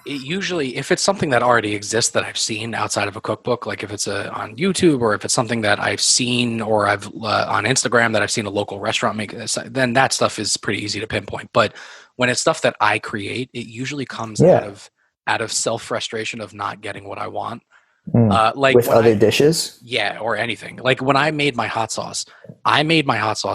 Usually, if it's something that already exists that I've seen outside of a cookbook, like if it's on YouTube, or if it's something that I've seen or I've on Instagram that I've seen a local restaurant make this, then that stuff is pretty easy to pinpoint. But when it's stuff that I create, it usually comes out of self-frustration of not getting what I want. Like with other dishes? Yeah, or anything. Like when I made my hot sauce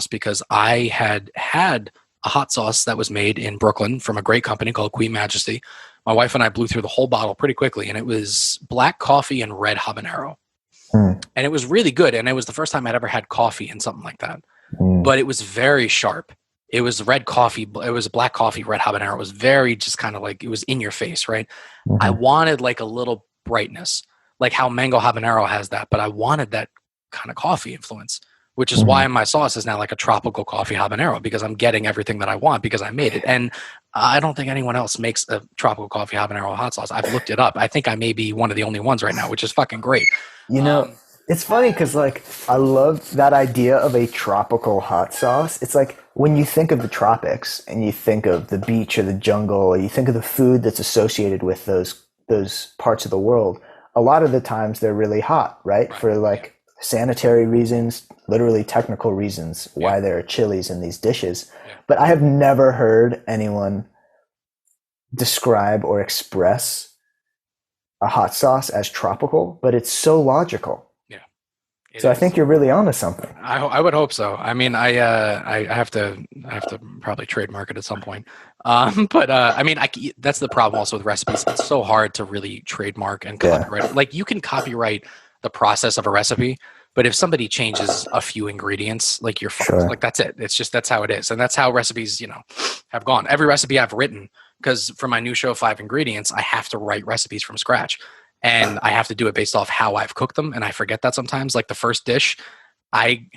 because I had a hot sauce that was made in Brooklyn from a great company called Queen Majesty. My wife and I blew through the whole bottle pretty quickly, and it was black coffee and red habanero. And it was really good, and it was the first time I'd ever had coffee in something like that. But it was very sharp. It was red coffee. It was black coffee, red habanero. It was very just kind of like, it was in your face, right? I wanted like a little brightness, like how mango habanero has that, but I wanted that kind of coffee influence, which is why my sauce is now like a tropical coffee habanero, because I'm getting everything that I want because I made it. And I don't think anyone else makes a tropical coffee habanero hot sauce. I've looked it up. I think I may be one of the only ones right now, which is fucking great. It's funny because I love that idea of a tropical hot sauce. It's like when you think of the tropics and you think of the beach or the jungle, or you think of the food that's associated with those parts of the world, a lot of the times they're really hot, right? For sanitary reasons, literally technical reasons why there are chilies in these dishes. But I have never heard anyone describe or express a hot sauce as tropical, but it's so logical. So I think you're really onto something. I would hope so. I mean, I have to probably trademark it at some point. But I mean, that's the problem also with recipes. It's so hard to really trademark and copyright. Like you can copyright the process of a recipe, but if somebody changes a few ingredients, like you're fucked. Like that's it. It's just, that's how it is. And that's how recipes, have gone. Every recipe I've written, because for my new show, 5 Ingredients, I have to write recipes from scratch. And I have to do it based off how I've cooked them. And I forget that sometimes. Like the first dish, I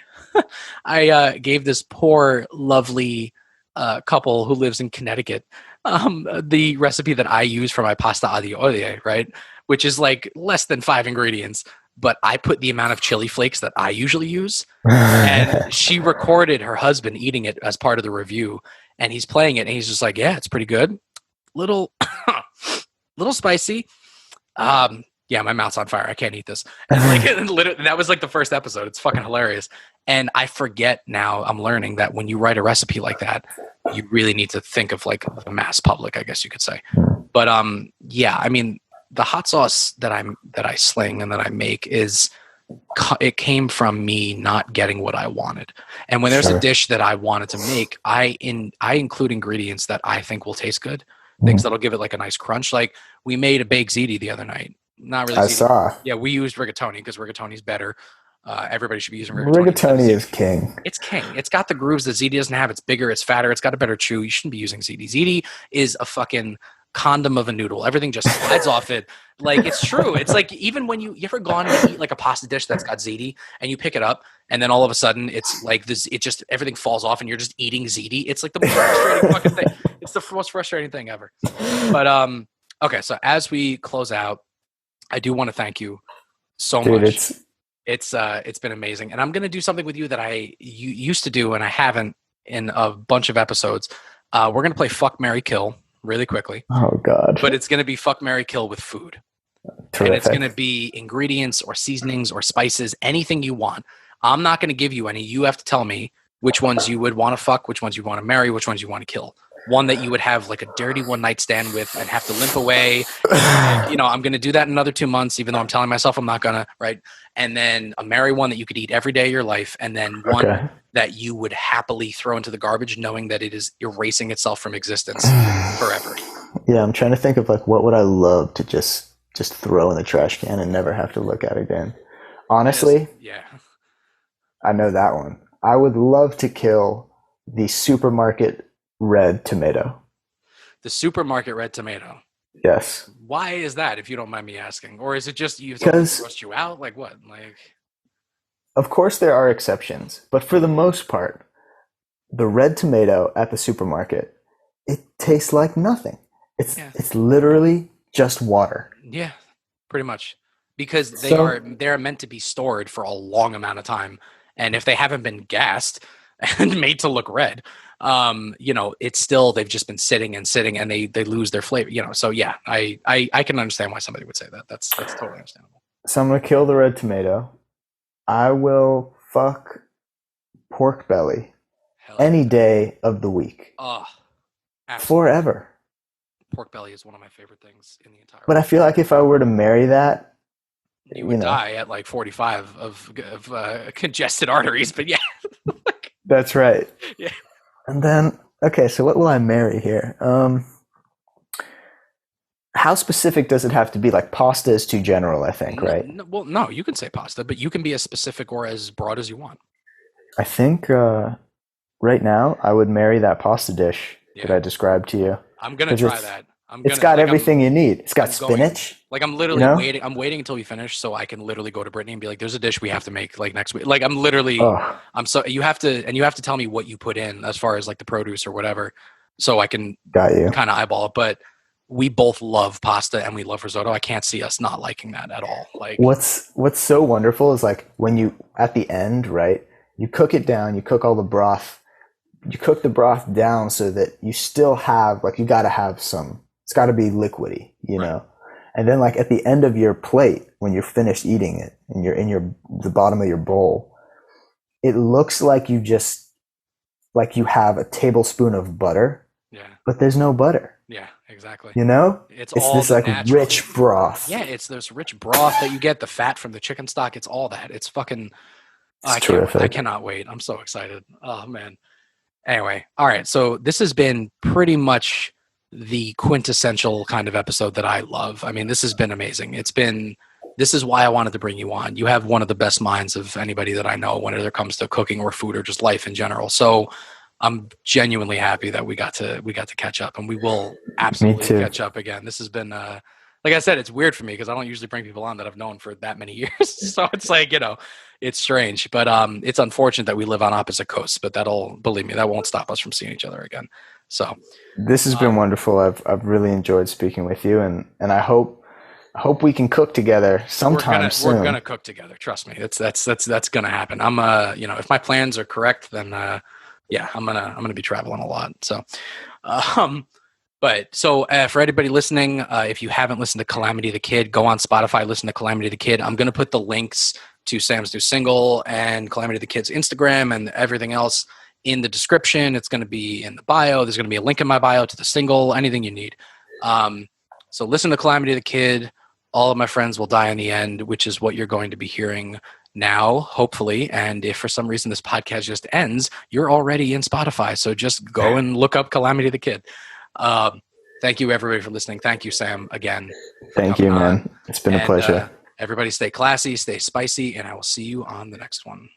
gave this poor, lovely couple who lives in Connecticut the recipe that I use for my pasta aglio olio, right? Which is like less than 5 ingredients. But I put the amount of chili flakes that I usually use. And she recorded her husband eating it as part of the review. And he's playing it. And he's just like, yeah, it's pretty good. Little spicy. yeah, my mouth's on fire. I can't eat this. And like, and literally, that was like the first episode. It's fucking hilarious. And I forget now, I'm learning that when you write a recipe like that, you really need to think of like the mass public, I guess you could say. But yeah, I mean, the hot sauce that I sling and that I make it came from me not getting what I wanted. And when there's a dish that I wanted to make, I include ingredients that I think will taste good, things that'll give it like a nice crunch. Like we made a baked ziti the other night. Not really. I ziti. saw. Yeah, we used rigatoni because rigatoni's better. Everybody should be using rigatoni. Rigatoni is king. It's king. It's got the grooves that ziti doesn't have. It's bigger. It's fatter. It's got a better chew. You shouldn't be using ziti. Ziti is a fucking condom of a noodle. Everything just slides off it. Like, it's true. It's like, even when you ever gone and eat like a pasta dish that's got ziti and you pick it up and then all of a sudden it's like this, it just, everything falls off and you're just eating ziti. It's like the most frustrating fucking thing. It's the most frustrating thing ever. But okay, so as we close out, I do want to thank you so much. It's been amazing. And I'm going to do something with you that you used to do and I haven't in a bunch of episodes. We're going to play Fuck, Marry, Kill really quickly. Oh, God. But it's going to be Fuck, Marry, Kill with food. Terrific. And it's going to be ingredients or seasonings or spices, anything you want. I'm not going to give you any. You have to tell me which ones you would want to fuck, which ones you want to marry, which ones you want to kill. One that you would have like a dirty one night stand with and have to limp away. And, I'm going to do that in another 2 months, even though I'm telling myself I'm not going to, right? And then a marry one that you could eat every day of your life. And then one that you would happily throw into the garbage knowing that it is erasing itself from existence forever. Yeah, I'm trying to think of like, what would I love to just throw in the trash can and never have to look at again. Honestly, yeah, I know that one. I would love to kill the supermarket red tomato. The supermarket red tomato. Yes. Why is that, if you don't mind me asking? Or is it just grossed you out? Like what? Like, of course there are exceptions, but for the most part, the red tomato at the supermarket, it tastes like nothing. It's literally just water. Yeah, pretty much. Because they're meant to be stored for a long amount of time. And if they haven't been gassed and made to look red, it's still, they've just been sitting and they lose their flavor, So yeah, I can understand why somebody would say that. That's totally understandable. So I'm going to kill the red tomato. I will fuck pork belly any day of the week. Oh, forever. Pork belly is one of my favorite things in the entire world. But I feel like if I were to marry that, you would die at like 45 of congested arteries, but yeah. That's right. Yeah. And then, okay, so what will I marry here? How specific does it have to be? Like pasta is too general, I think, right? No, you can say pasta, but you can be as specific or as broad as you want. I think right now I would marry that pasta dish that I described to you. I'm going to try that. It's got everything you need. It's got spinach. I'm literally waiting. I'm waiting until we finish so I can literally go to Brittany and be like, "There's a dish we have to make like next week." Like I'm literally, you have to tell me what you put in as far as like the produce or whatever, so I can kind of eyeball it. But we both love pasta and we love risotto. I can't see us not liking that at all. Like what's so wonderful is like when you at the end, right? You cook it down. You cook all the broth. You cook the broth down so that you still have like you got to have some. It's got to be liquidy, you know? And then like at the end of your plate, when you're finished eating it and you're in the bottom of your bowl, it looks like you have a tablespoon of butter, but there's no butter. Yeah, exactly. It's this like rich broth. Yeah, it's this rich broth that you get, the fat from the chicken stock. It's all that. It's fucking, terrific. I cannot wait. I'm so excited. Oh man. Anyway. All right. So this has been pretty much the quintessential kind of episode that I love. I mean, this has been amazing. This is why I wanted to bring you on. You have one of the best minds of anybody that I know when it comes to cooking or food or just life in general. So I'm genuinely happy that we got to catch up, and we will absolutely catch up again. This has been, like I said, it's weird for me because I don't usually bring people on that I've known for that many years. So it's like, it's strange, but it's unfortunate that we live on opposite coasts, but believe me, that won't stop us from seeing each other again. So this has been wonderful. I've really enjoyed speaking with you, and I hope we can cook together sometime soon. We're gonna cook together. Trust me. That's gonna happen. I'm if my plans are correct, then I'm gonna be traveling a lot. So, but But so for anybody listening, if you haven't listened to Calamity the Kid, go on Spotify, listen to Calamity the Kid. I'm going to put the links to Sam's new single and Calamity the Kid's Instagram and everything else in the description. It's going to be in the bio. There's going to be a link in my bio to the single, anything you need. So listen to Calamity the Kid. All of my friends will die in the end, which is what you're going to be hearing now, hopefully. And if for some reason this podcast just ends, you're already in Spotify. So just go and look up Calamity the Kid. Thank you, everybody, for listening. Thank you, Sam, again. Thank you, man. It's been a pleasure. Everybody stay classy, stay spicy, and I will see you on the next one.